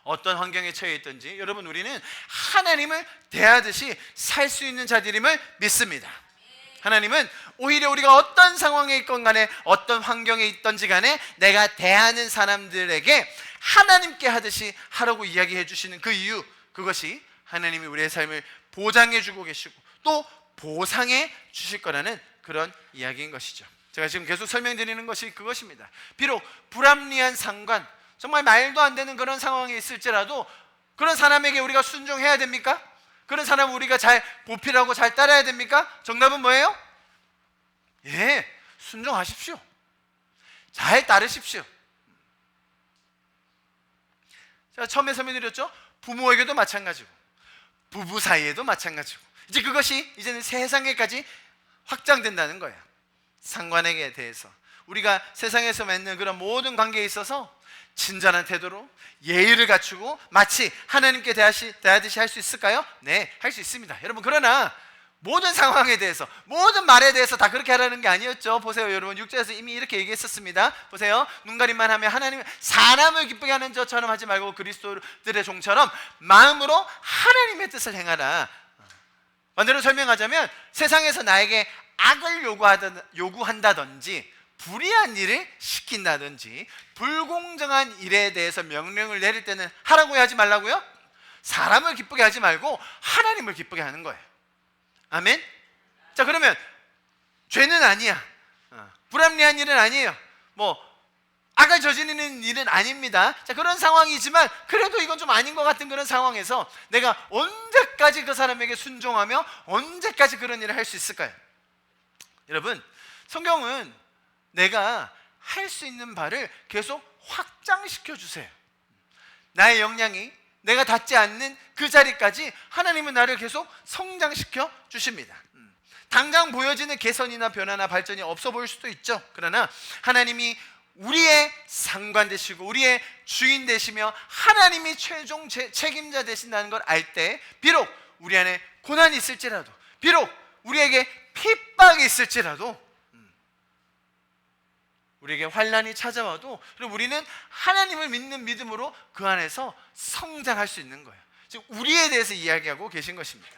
어떤 환경에 처해 있든지, 여러분, 우리는 하나님을 대하듯이 살 수 있는 자들임을 믿습니다. 하나님은 오히려 우리가 어떤 상황에 있건 간에, 어떤 환경에 있든지 간에 내가 대하는 사람들에게 하나님께 하듯이 하라고 이야기해 주시는 그 이유, 그것이 하나님이 우리의 삶을 보장해 주고 계시고 또 보상해 주실 거라는 그런 이야기인 것이죠. 제가 지금 계속 설명드리는 것이 그것입니다. 비록 불합리한 상관, 정말 말도 안 되는 그런 상황이 있을지라도 그런 사람에게 우리가 순종해야 됩니까? 그런 사람을 우리가 잘 보필하고 잘 따라야 됩니까? 정답은 뭐예요? 예, 순종하십시오. 잘 따르십시오. 제가 처음에 설명드렸죠? 부모에게도 마찬가지고 부부 사이에도 마찬가지고, 이제 그것이 이제는 세상에까지 확장된다는 거예요. 상관에게 대해서 우리가 세상에서 맺는 그런 모든 관계에 있어서 친절한 태도로 예의를 갖추고 마치 하나님께 대하듯이 할 수 있을까요? 네, 할 수 있습니다. 여러분, 그러나 모든 상황에 대해서, 모든 말에 대해서 다 그렇게 하라는 게 아니었죠. 보세요, 여러분, 6절에서 이미 이렇게 얘기했었습니다. 보세요, 눈가림만 하면 하나님, 사람을 기쁘게 하는 저처럼 하지 말고 그리스도들의 종처럼 마음으로 하나님의 뜻을 행하라. 반대로 설명하자면, 세상에서 나에게 악을 요구한다든지 불의한 일을 시킨다든지 불공정한 일에 대해서 명령을 내릴 때는 하라고 하지 말라고요? 사람을 기쁘게 하지 말고 하나님을 기쁘게 하는 거예요. 아멘? 자, 그러면 죄는 아니야, 불합리한 일은 아니에요, 뭐 악을 저지르는 일은 아닙니다. 자, 그런 상황이지만 그래도 이건 좀 아닌 것 같은 그런 상황에서 내가 언제까지 그 사람에게 순종하며 언제까지 그런 일을 할 수 있을까요? 여러분, 성경은 내가 할 수 있는 바를 계속 확장시켜 주세요. 나의 역량이 내가 닿지 않는 그 자리까지 하나님은 나를 계속 성장시켜 주십니다. 당장 보여지는 개선이나 변화나 발전이 없어 보일 수도 있죠. 그러나 하나님이 우리의 상관 되시고 우리의 주인 되시며 하나님이 최종 책임자 되신다는 걸 알 때, 비록 우리 안에 고난이 있을지라도, 비록 우리에게 핍박이 있을지라도, 우리에게 환난이 찾아와도 우리는 하나님을 믿는 믿음으로 그 안에서 성장할 수 있는 거예요. 지금 우리에 대해서 이야기하고 계신 것입니다.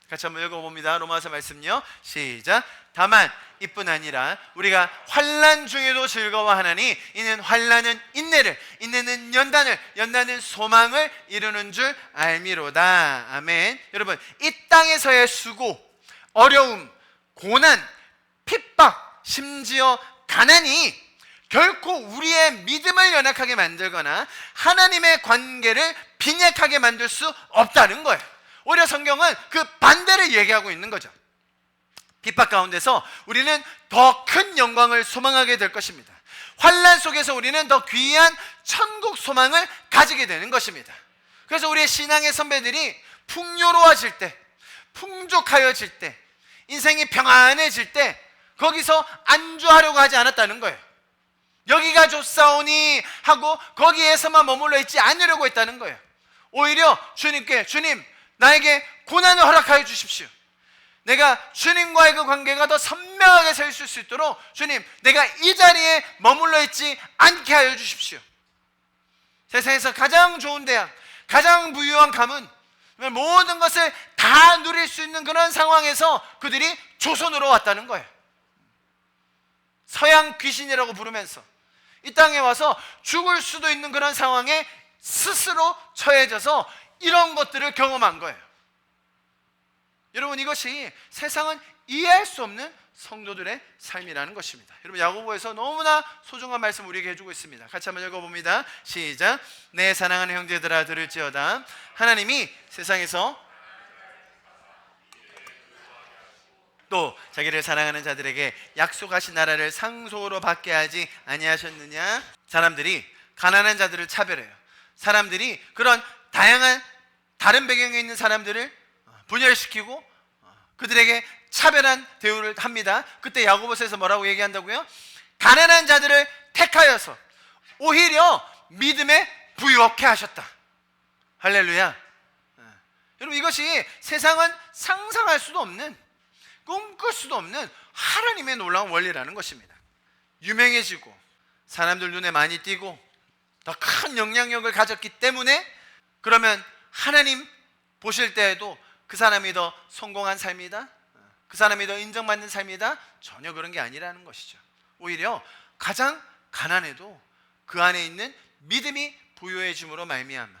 같이 한번 읽어봅니다. 로마서 말씀요, 시작. 다만 이뿐 아니라 우리가 환난 중에도 즐거워하나니 이는 환난은 인내를, 인내는 연단을, 연단은 소망을 이루는 줄 알미로다. 아멘. 여러분, 이 땅에서의 수고, 어려움, 고난, 핍박, 심지어 가난이 결코 우리의 믿음을 연약하게 만들거나 하나님의 관계를 빈약하게 만들 수 없다는 거예요. 오히려 성경은 그 반대를 얘기하고 있는 거죠. 핍박 가운데서 우리는 더 큰 영광을 소망하게 될 것입니다. 환난 속에서 우리는 더 귀한 천국 소망을 가지게 되는 것입니다. 그래서 우리의 신앙의 선배들이 풍요로워질 때, 풍족하여질 때, 인생이 평안해질 때 거기서 안주하려고 하지 않았다는 거예요. 여기가 좋사오니 하고 거기에서만 머물러 있지 않으려고 했다는 거예요. 오히려 주님께, 주님, 나에게 고난을 허락하여 주십시오. 내가 주님과의 그 관계가 더 선명하게 서 있을 수 있도록 주님, 내가 이 자리에 머물러 있지 않게 하여 주십시오. 세상에서 가장 좋은 대학, 가장 부유한 가문, 모든 것을 다 누릴 수 있는 그런 상황에서 그들이 조선으로 왔다는 거예요. 서양 귀신이라고 부르면서 이 땅에 와서 죽을 수도 있는 그런 상황에 스스로 처해져서 이런 것들을 경험한 거예요. 여러분, 이것이 세상은 이해할 수 없는 성도들의 삶이라는 것입니다. 여러분, 야고보에서 너무나 소중한 말씀 우리에게 해주고 있습니다. 같이 한번 읽어봅니다. 시작. 내 사랑하는 형제들아 들을지어다. 하나님이 세상에서 또 자기를 사랑하는 자들에게 약속하신 나라를 상속으로 받게 하지 아니하셨느냐. 사람들이 가난한 자들을 차별해요. 사람들이 그런 다양한 다른 배경에 있는 사람들을 분열시키고 그들에게 차별한 대우를 합니다. 그때 야고보서에서 뭐라고 얘기한다고요? 가난한 자들을 택하여서 오히려 믿음에 부유하게 하셨다. 할렐루야. 여러분, 이것이 세상은 상상할 수도 없는, 꿈꿀 수도 없는 하나님의 놀라운 원리라는 것입니다. 유명해지고 사람들 눈에 많이 띄고 더 큰 영향력을 가졌기 때문에, 그러면 하나님 보실 때에도 그 사람이 더 성공한 삶이다, 그 사람이 더 인정받는 삶이다, 전혀 그런 게 아니라는 것이죠. 오히려 가장 가난해도 그 안에 있는 믿음이 부유해짐으로 말미암아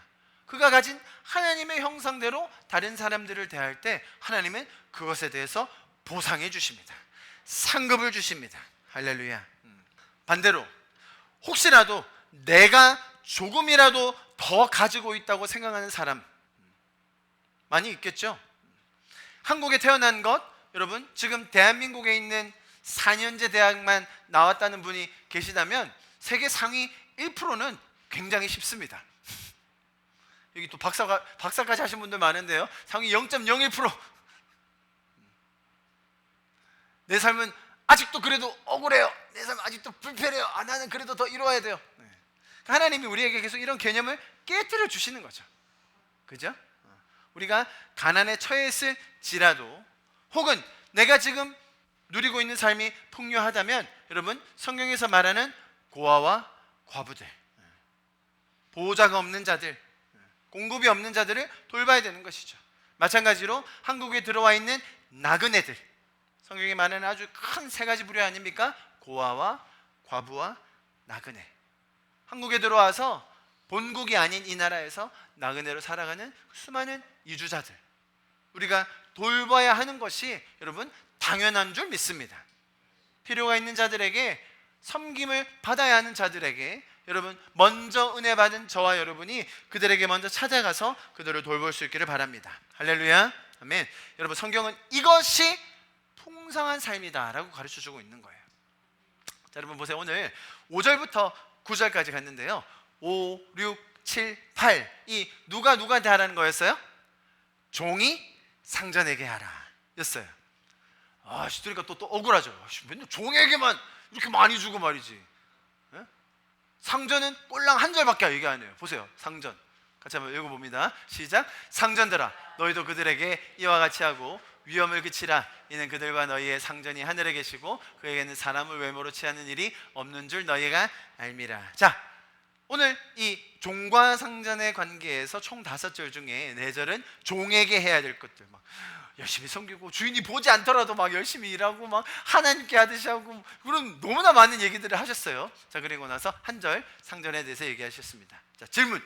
그가 가진 하나님의 형상대로 다른 사람들을 대할 때 하나님은 그것에 대해서 보상해 주십니다. 상급을 주십니다. 할렐루야. 반대로 혹시라도 내가 조금이라도 더 가지고 있다고 생각하는 사람 많이 있겠죠. 한국에 태어난 것, 여러분 지금 대한민국에 있는 4년제 대학만 나왔다는 분이 계시다면 세계 상위 1%는 굉장히 쉽습니다. 여기 또 박사까지 하신 분들 많은데요, 상위 0.01%. 내 삶은 아직도 그래도 억울해요. 내 삶은 아직도 불편해요. 나는 그래도 더 이루어야 돼요. 하나님이 우리에게 계속 이런 개념을 깨뜨려 주시는 거죠. 그죠? 우리가 가난에 처했을지라도, 혹은 내가 지금 누리고 있는 삶이 풍요하다면, 여러분 성경에서 말하는 고아와 과부들, 보호자가 없는 자들, 공급이 없는 자들을 돌봐야 되는 것이죠. 마찬가지로 한국에 들어와 있는 나그네들, 성경에 말하는 아주 큰 세 가지 부류 아닙니까? 고아와 과부와 나그네. 한국에 들어와서 본국이 아닌 이 나라에서 나그네로 살아가는 수많은 이주자들, 우리가 돌봐야 하는 것이 여러분 당연한 줄 믿습니다. 필요가 있는 자들에게, 섬김을 받아야 하는 자들에게 여러분 먼저 은혜 받은 저와 여러분이 그들에게 먼저 찾아가서 그들을 돌볼 수 있기를 바랍니다. 할렐루야. 아멘. 여러분, 성경은 이것이 풍성한 삶이다라고 가르쳐주고 있는 거예요. 자, 여러분 보세요. 오늘 5절부터 9절까지 갔는데요, 5, 6, 7, 8 이 누가 누구한테 하라는 거였어요? 종이 상전에게 하라 였어요. 들으니까 또 억울하죠. 맨날 종에게만 이렇게 많이 주고 말이지. 에? 상전은 꼴랑 한 절밖에 얘기 안 해요. 보세요. 상전 같이 한번 읽어봅니다. 시작. 상전들아, 너희도 그들에게 이와 같이 하고 위험을 그치라. 이는 그들과 너희의 상전이 하늘에 계시고 그에게는 사람을 외모로 취하는 일이 없는 줄 너희가 알미라. 자, 오늘 이 종과 상전의 관계에서 총 5절 중에 4절은 종에게 해야 될 것들, 막 열심히 섬기고 주인이 보지 않더라도 막 열심히 일하고 막 하나님께 하듯이 하고, 그런 너무나 많은 얘기들을 하셨어요. 자, 그리고 나서 한 절 상전에 대해서 얘기하셨습니다. 자, 질문.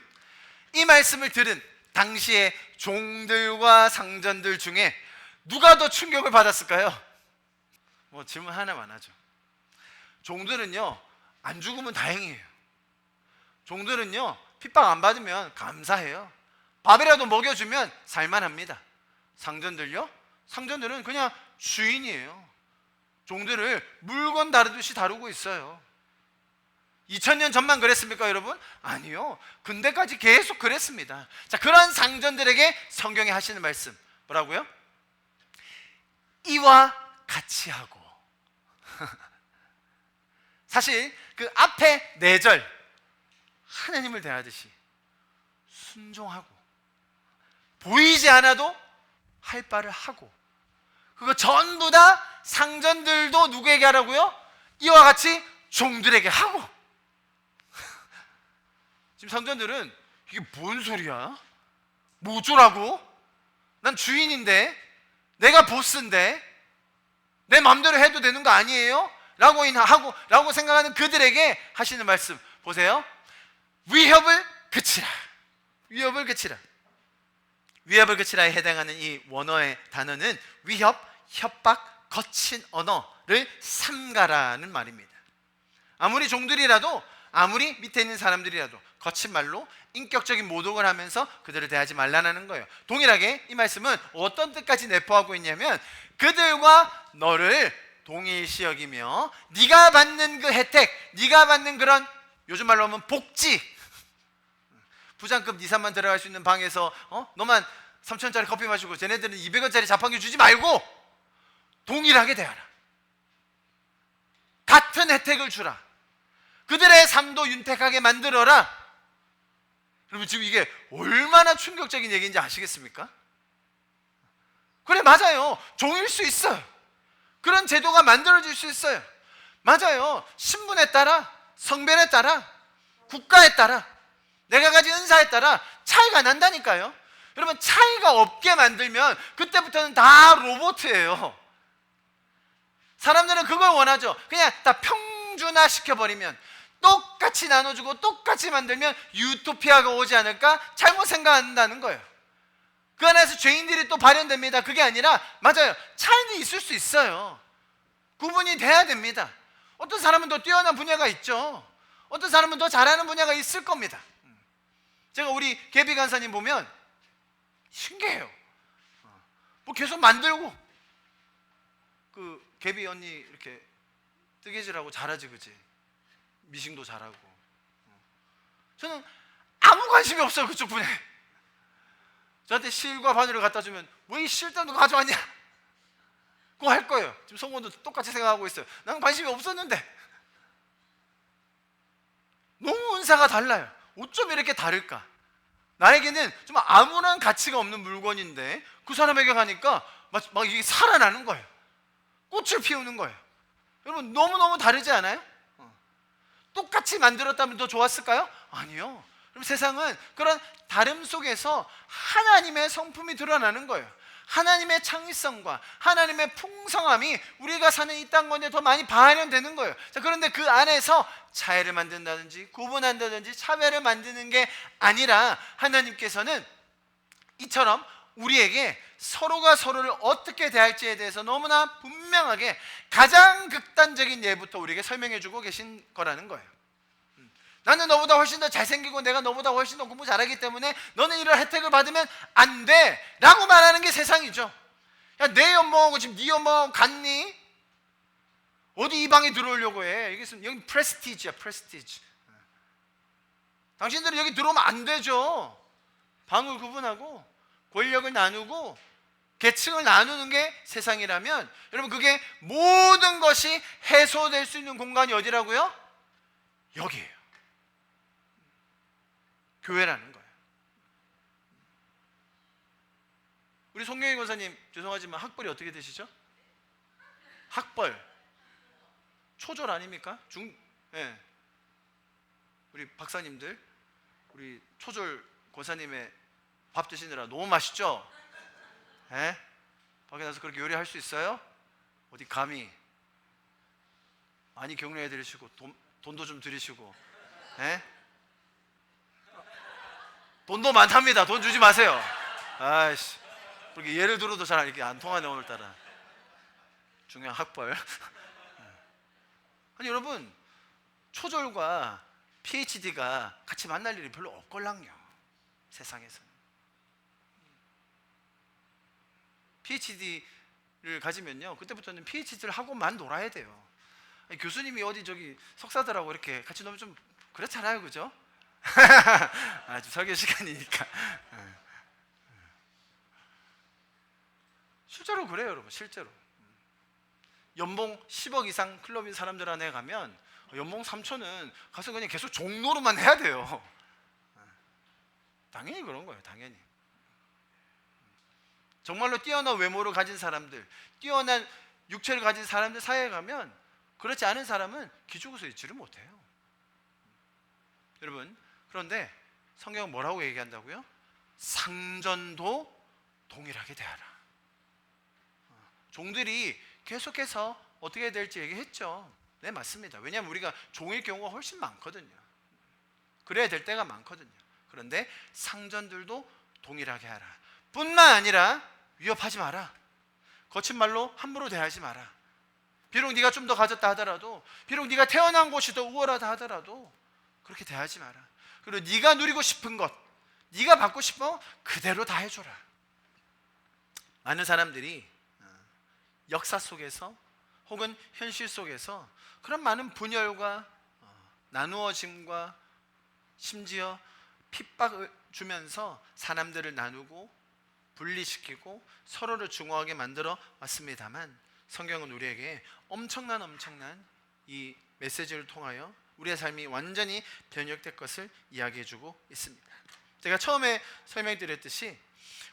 이 말씀을 들은 당시의 종들과 상전들 중에 누가 더 충격을 받았을까요? 뭐 질문 하나만 하죠. 종들은요, 안 죽으면 다행이에요. 종들은요, 핍박 안 받으면 감사해요. 밥이라도 먹여주면 살만합니다. 상전들요? 상전들은 그냥 주인이에요. 종들을 물건 다루듯이 다루고 있어요. 2000년 전만 그랬습니까, 여러분? 아니요. 근대까지 계속 그랬습니다. 자, 그런 상전들에게 성경이 하시는 말씀 뭐라고요? 이와 같이 하고. 사실 그 앞에 4절 하나님을 대하듯이 순종하고, 보이지 않아도 할 바를 하고, 그거 전부 다 상전들도 누구에게 하라고요? 이와 같이 종들에게 하고. 지금 상전들은 이게 뭔 소리야? 뭐 어쩌라고? 난 주인인데, 내가 보스인데 내 마음대로 해도 되는 거 아니에요? 라고 생각하는 그들에게 하시는 말씀 보세요. 위협을 그치라. 위협을 그치라. 위협을 그치라에 해당하는 이 원어의 단어는 위협, 협박, 거친 언어를 삼가라는 말입니다. 아무리 종들이라도, 아무리 밑에 있는 사람들이라도 거친 말로 인격적인 모독을 하면서 그들을 대하지 말라는 거예요. 동일하게 이 말씀은 어떤 뜻까지 내포하고 있냐면, 그들과 너를 동일시 여기며 네가 받는 그 혜택, 네가 받는 그런, 요즘 말로 하면 복지, 부장급 2, 3만 들어갈 수 있는 방에서 너만 3,000원짜리 커피 마시고 쟤네들은 200원짜리 자판기 주지 말고 동일하게 대하라. 같은 혜택을 주라. 그들의 삶도 윤택하게 만들어라. 여러분, 지금 이게 얼마나 충격적인 얘기인지 아시겠습니까? 그래, 맞아요. 종일 수 있어요. 그런 제도가 만들어질 수 있어요. 맞아요. 신분에 따라, 성별에 따라, 국가에 따라, 내가 가진 은사에 따라 차이가 난다니까요. 여러분, 차이가 없게 만들면 그때부터는 다 로봇이에요. 사람들은 그걸 원하죠. 그냥 다 평준화 시켜버리면, 똑같이 나눠주고 똑같이 만들면 유토피아가 오지 않을까 잘못 생각한다는 거예요. 그 안에서 죄인들이 또 발현됩니다. 그게 아니라, 맞아요, 차이는 있을 수 있어요. 구분이 돼야 됩니다. 어떤 사람은 더 뛰어난 분야가 있죠. 어떤 사람은 더 잘하는 분야가 있을 겁니다. 제가 우리 개비 간사님 보면 신기해요. 뭐 계속 만들고, 그 개비 언니 이렇게 뜨개질하고 잘하지, 그치? 미싱도 잘하고. 저는 아무 관심이 없어요, 그쪽 분야에. 저한테 실과 바늘을 갖다 주면 왜 이 실단도 가져왔냐? 그거 할 거예요. 지금 성원도 똑같이 생각하고 있어요. 나는 관심이 없었는데. 너무 은사가 달라요. 어쩜 이렇게 다를까? 나에게는 좀 아무런 가치가 없는 물건인데 그 사람에게 가니까 막 이게 살아나는 거예요. 꽃을 피우는 거예요. 여러분, 너무너무 다르지 않아요? 똑같이 만들었다면 더 좋았을까요? 아니요. 그럼 세상은 그런 다름 속에서 하나님의 성품이 드러나는 거예요. 하나님의 창의성과 하나님의 풍성함이 우리가 사는 이 땅 건에 더 많이 발현되는 거예요. 자, 그런데 그 안에서 차이를 만든다든지 구분한다든지 차별을 만드는 게 아니라, 하나님께서는 이처럼 우리에게 서로가 서로를 어떻게 대할지에 대해서 너무나 분명하게 가장 극단적인 예부터 우리에게 설명해 주고 계신 거라는 거예요. 나는 너보다 훨씬 더 잘생기고 내가 너보다 훨씬 더 공부 잘하기 때문에 너는 이런 혜택을 받으면 안 돼 라고 말하는 게 세상이죠. 야, 내 연봉하고 지금 네 연봉하고 같니? 어디 이 방에 들어오려고 해? 여기 프레스티지야, 프레스티지. 당신들은 여기 들어오면 안 되죠. 방을 구분하고 권력을 나누고 계층을 나누는 게 세상이라면, 여러분, 그게 모든 것이 해소될 수 있는 공간이 어디라고요? 여기에요. 교회라는 거예요. 우리 송경희 권사님, 죄송하지만 학벌이 어떻게 되시죠? 학벌 초졸 아닙니까? 예. 우리 박사님들, 우리 초졸 권사님의 밥 드시느라 너무 맛있죠? 예? 밖에 나서 그렇게 요리할 수 있어요? 어디 감히. 많이 격려해 드리시고 돈도 좀 드리시고. 예? 돈도 많답니다. 돈 주지 마세요. 아이씨, 그렇게 예를 들어도 잘 이렇게 안 통하네 오늘따라. 중요한 학벌. 아니 여러분, 초졸과 PhD가 같이 만날 일이 별로 없걸랑요, 세상에서는. PhD를 가지면요, 그때부터는 PhD를 하고만 놀아야 돼요. 아니, 교수님이 어디 저기 석사들하고 이렇게 같이 놀면 좀 그렇잖아요, 그죠? 아, 좀 설교 시간이니까. 실제로 그래요, 여러분. 실제로 연봉 10억 이상 클럽인 사람들 안에 가면 연봉 3천은 가서 그냥 계속 종로로만 해야 돼요. 당연히 그런 거예요, 당연히. 정말로 뛰어난 외모를 가진 사람들, 뛰어난 육체를 가진 사람들 사이에 가면 그렇지 않은 사람은 기죽어서 있지를 못해요. 여러분, 그런데 성경은 뭐라고 얘기한다고요? 상전도 동일하게 대하라. 종들이 계속해서 어떻게 될지 얘기했죠. 네, 맞습니다. 왜냐하면 우리가 종일 경우가 훨씬 많거든요. 그래야 될 때가 많거든요. 그런데 상전들도 동일하게 하라. 뿐만 아니라 위협하지 마라. 거친 말로 함부로 대하지 마라. 비록 네가 좀 더 가졌다 하더라도, 비록 네가 태어난 곳이 더 우월하다 하더라도 그렇게 대하지 마라. 그리고 네가 누리고 싶은 것, 네가 받고 싶어 그대로 다 해줘라. 많은 사람들이 역사 속에서 혹은 현실 속에서 그런 많은 분열과 나누어짐과 심지어 핍박을 주면서 사람들을 나누고 분리시키고 서로를 증오하게 만들어 왔습니다만, 성경은 우리에게 엄청난 이 메시지를 통하여 우리의 삶이 완전히 변혁될 것을 이야기해주고 있습니다. 제가 처음에 설명드렸듯이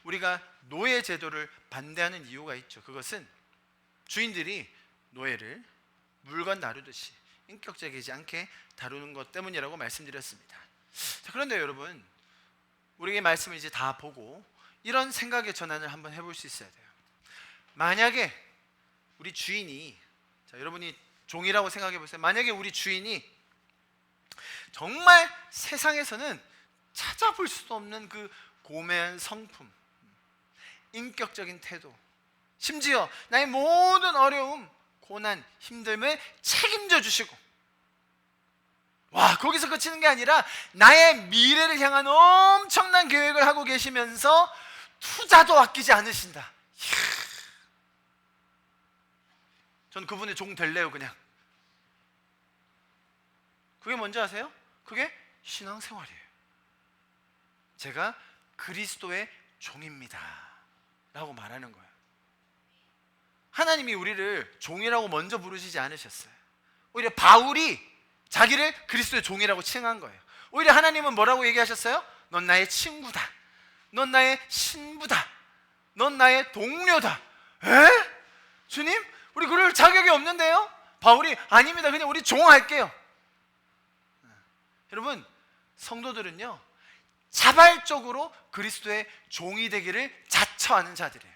우리가 노예 제도를 반대하는 이유가 있죠. 그것은 주인들이 노예를 물건 다루듯이 인격적이지 않게 다루는 것 때문이라고 말씀드렸습니다. 자, 그런데 여러분, 우리에게 말씀을 이제 다 보고 이런 생각의 전환을 한번 해볼 수 있어야 돼요. 만약에 우리 주인이, 자, 여러분이 종이라고 생각해 보세요. 만약에 우리 주인이 정말 세상에서는 찾아볼 수도 없는 그 고매한 성품, 인격적인 태도, 심지어 나의 모든 어려움, 고난, 힘듦을 책임져 주시고, 와, 거기서 그치는 게 아니라 나의 미래를 향한 엄청난 계획을 하고 계시면서 투자도 아끼지 않으신다. 이야, 전 그분의 종 될래요. 그냥. 그게 뭔지 아세요? 그게 신앙생활이에요. 제가 그리스도의 종입니다 라고 말하는 거예요. 하나님이 우리를 종이라고 먼저 부르시지 않으셨어요. 오히려 바울이 자기를 그리스도의 종이라고 칭한 거예요. 오히려 하나님은 뭐라고 얘기하셨어요? 넌 나의 친구다, 넌 나의 신부다, 넌 나의 동료다. 에? 주님? 우리 그럴 자격이 없는데요? 바울이 아닙니다, 그냥 우리 종할게요. 여러분, 성도들은요 자발적으로 그리스도의 종이 되기를 자처하는 자들이에요.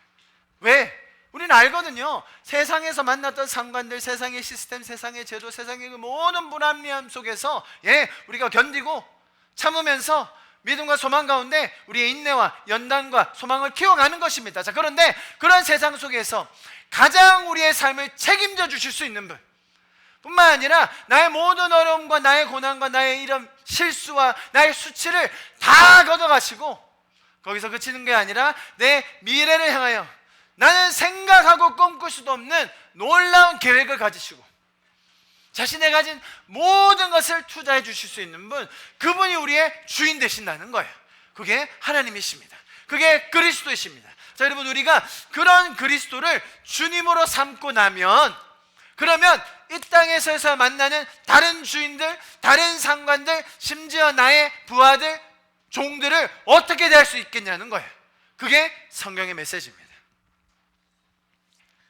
왜? 우리는 알거든요. 세상에서 만났던 상관들, 세상의 시스템, 세상의 제도, 세상의 그 모든 불합리함 속에서 우리가 견디고 참으면서 믿음과 소망 가운데 우리의 인내와 연단과 소망을 키워가는 것입니다. 자, 그런데 그런 세상 속에서 가장 우리의 삶을 책임져 주실 수 있는 분, 뿐만 아니라 나의 모든 어려움과 나의 고난과 나의 이런 실수와 나의 수치를 다 걷어가시고 거기서 그치는 게 아니라 내 미래를 향하여 나는 생각하고 꿈꿀 수도 없는 놀라운 계획을 가지시고 자신의 가진 모든 것을 투자해 주실 수 있는 분, 그분이 우리의 주인 되신다는 거예요. 그게 하나님이십니다. 그게 그리스도이십니다. 자, 여러분, 우리가 그런 그리스도를 주님으로 삼고 나면, 그러면 이 땅에서 만나는 다른 주인들, 다른 상관들, 심지어 나의 부하들, 종들을 어떻게 대할 수 있겠냐는 거예요. 그게 성경의 메시지입니다.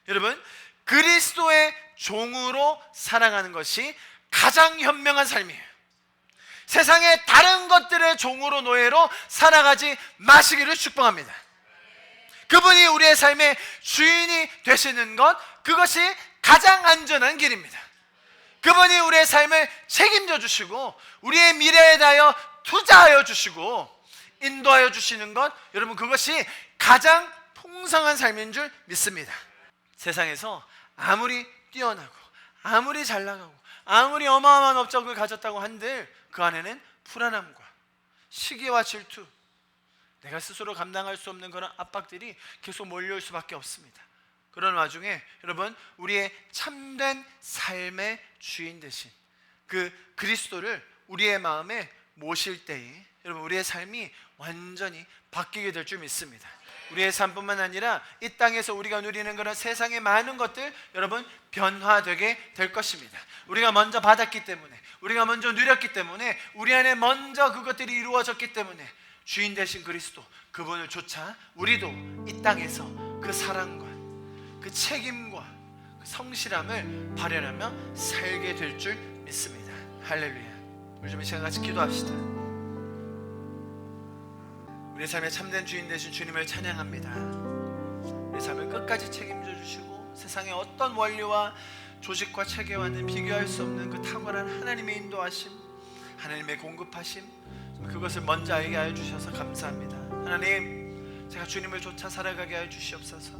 여러분, 그리스도의 종으로 살아가는 것이 가장 현명한 삶이에요. 세상의 다른 것들의 종으로, 노예로 살아가지 마시기를 축복합니다. 그분이 우리의 삶의 주인이 되시는 것, 그것이 가장 안전한 길입니다. 그분이 우리의 삶을 책임져 주시고 우리의 미래에 대하여 투자하여 주시고 인도하여 주시는 것, 여러분, 그것이 가장 풍성한 삶인 줄 믿습니다. 세상에서 아무리 뛰어나고 아무리 잘 나가고 아무리 어마어마한 업적을 가졌다고 한들 그 안에는 불안함과 시기와 질투, 내가 스스로 감당할 수 없는 그런 압박들이 계속 몰려올 수밖에 없습니다. 그런 와중에 여러분, 우리의 참된 삶의 주인 되신 그 그리스도를 우리의 마음에 모실 때에 여러분, 우리의 삶이 완전히 바뀌게 될 줄 믿습니다. 우리의 삶뿐만 아니라 이 땅에서 우리가 누리는 그런 세상의 많은 것들, 여러분, 변화되게 될 것입니다. 우리가 먼저 받았기 때문에, 우리가 먼저 누렸기 때문에, 우리 안에 먼저 그것들이 이루어졌기 때문에 주인 되신 그리스도 그분을 쫓아 우리도 이 땅에서 그 사랑과 그 책임과 그 성실함을 발현하며 살게 될 줄 믿습니다. 할렐루야. 우리 좀 이 시간 같이 기도합시다. 우리의 삶의 참된 주인 되신 주님을 찬양합니다. 우리의 삶을 끝까지 책임져 주시고 세상의 어떤 원리와 조직과 체계와는 비교할 수 없는 그 탁월한 하나님의 인도하심, 하나님의 공급하심, 그것을 먼저 알게 하여 주셔서 감사합니다. 하나님, 제가 주님을 쫓아 살아가게 하여 주시옵소서.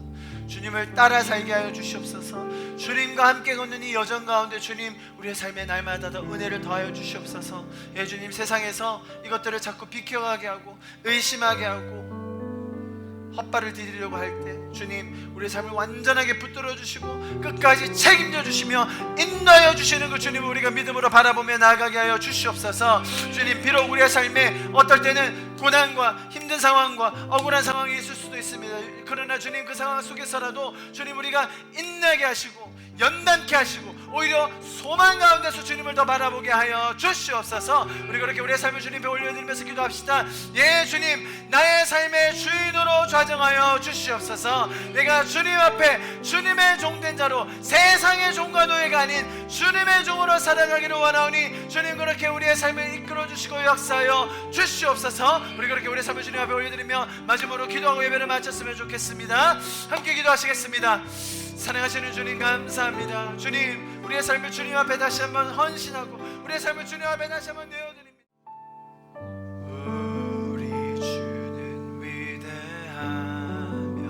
주님을 따라 살게 하여 주시옵소서. 주님과 함께 걷는 이 여정 가운데 주님, 우리의 삶에 날마다 더 은혜를 더하여 주시옵소서. 예, 주님, 세상에서 이것들을 자꾸 비켜가게 하고 의심하게 하고 헛발을 디디려고 할 때 주님, 우리의 삶을 완전하게 붙들어 주시고 끝까지 책임져 주시며 인도하여 주시는 그 주님을 우리가 믿음으로 바라보며 나아가게 하여 주시옵소서. 주님, 비록 우리의 삶에 어떨 때는 고난과 힘든 상황과 억울한 상황이 있을 수도 있습니다. 그러나 주님, 그 상황 속에서라도 주님, 우리가 인내하게 하시고 연단케 하시고 오히려 소망 가운데서 주님을 더 바라보게 하여 주시옵소서. 우리 그렇게 우리의 삶을 주님께 올려드리면서 기도합시다. 예, 주님, 나의 삶의 주인으로 좌정하여 주시옵소서. 내가 주님 앞에 주님의 종된 자로 세상의 종과 노예가 아닌 주님의 종으로 살아가기를 원하오니 주님, 그렇게 우리의 삶을 이끌어 주시고 역사하여 주시옵소서. 우리 그렇게 우리의 삶을 주님 앞에 올려드리며 마지막으로 기도하고 예배를 마쳤으면 좋겠습니다. 함께 기도하시겠습니다. 사랑하시는 주님, 감사합니다. 주님, 우리의 삶을 주님 앞에 다시 한번 헌신하고 우리의 삶을 주님 앞에 다시 한번 내어드립니다. 우리 주는 위대하며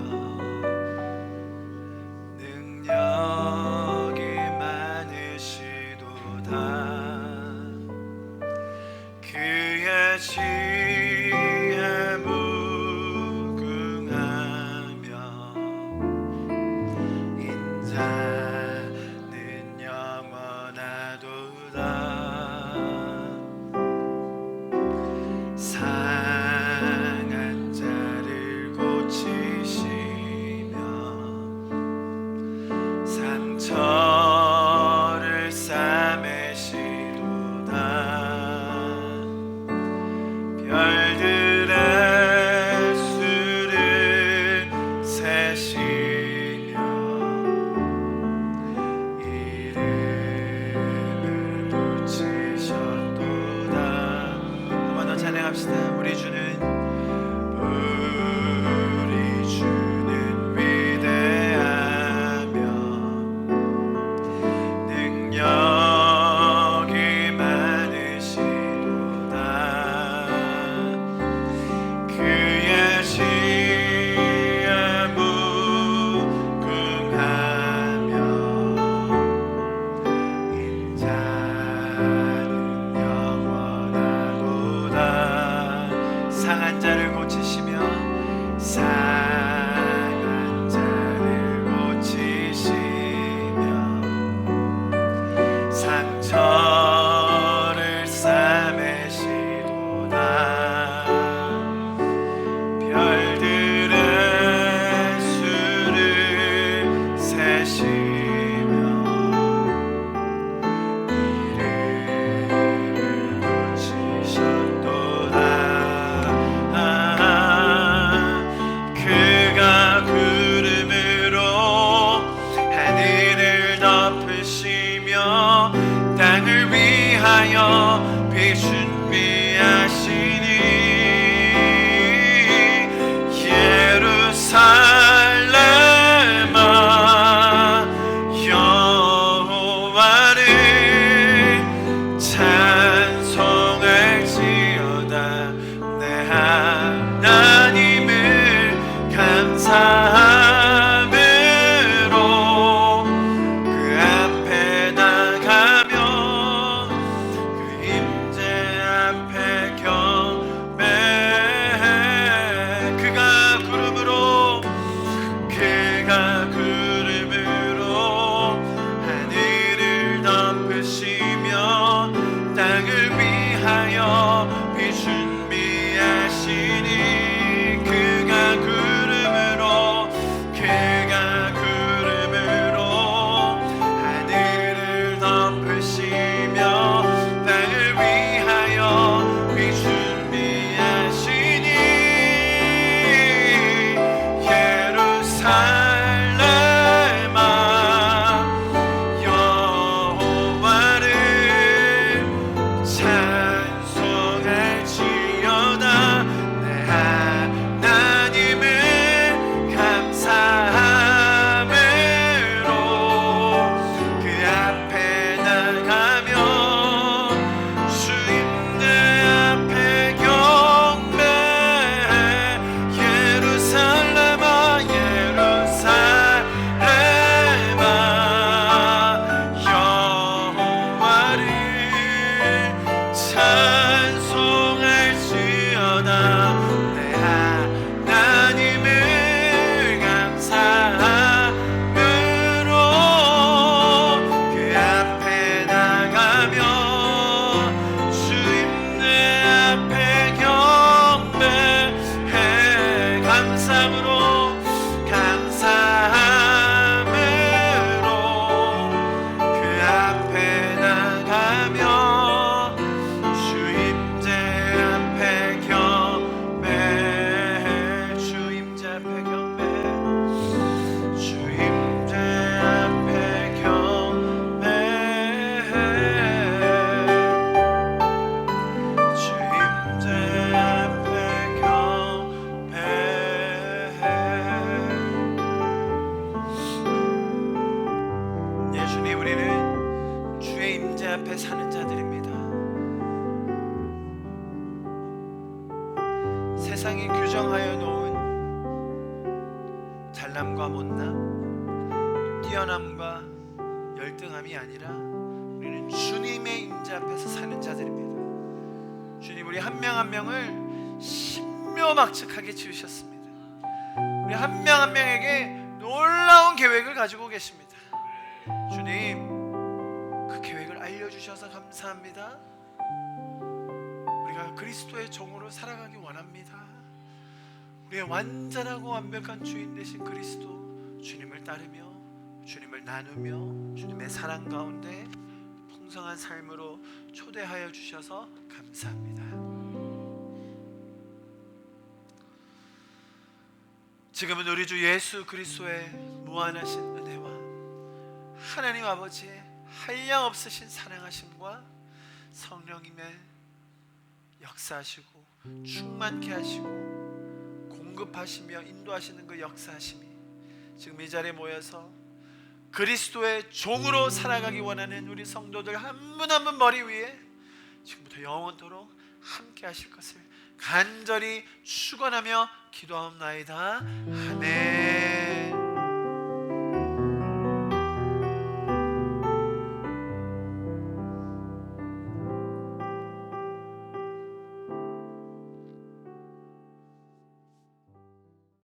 능력이 많으시도다. 그의 지혜 무궁하며 인자는 영원하도다. 상한 자를 고치시며 상처를 싸매시도다. 별들의 수를 세시며 이름을 붙이셨도다. 한 번 더 찬양합시다. 우리 주는 위대하며 능력이 많으시도다. 그의 지혜 무궁하며 인자는 영원하도다. 상한 자를 고치시며 상한 자를 고치시며 상처를 싸매시도다. 별들의 수를 세시며 이름을 붙이셨도다. 그가 구름으로 하늘을 덮으시며 땅을 위하여 비 준비하시니 예루살렘아 여호와를 찬송할지어다. 내 하나님을 감사함으로 그 앞에 나가며 그 임재 앞에 경배해. 그가 구름으로 하늘을 덮으시며 땅을 위하여 비 준비하시니 그가 구름으로 하늘을 덮으시며 땅을 위하여 비 준비하시니 세상이 규정하여 놓은 잘남과 못남, 뛰어남과 열등함이 아니라 우리는 주님의 임재 앞에서 사는 자들입니다. 주님, 우리 한 명 한 명을 신묘막측하게 지으셨습니다. 우리 한 명 한 명에게 놀라운 계획을 가지고 계십니다. 주님, 그 계획을 알려주셔서 감사합니다. 우리가 그리스도의 종으로 살아가기 원합니다. 우리의 완전하고 완벽한 주인 되신 그리스도, 주님을 따르며 주님을 나누며 주님의 사랑 가운데 풍성한 삶으로 초대하여 주셔서 감사합니다. 지금은 우리 주 예수 그리스도의 무한하신 은혜와 하나님 아버지의 한량없으신 사랑하심과 성령님의 역사하시고 충만케 하시고 공급하시며 인도하시는 그 역사하심이 지금 이 자리에 모여서 그리스도의 종으로 살아가기 원하는 우리 성도들 한 분 한 분 머리 위에 지금부터 영원토록 함께 하실 것을 간절히 축원하며 기도하옵나이다. 아멘.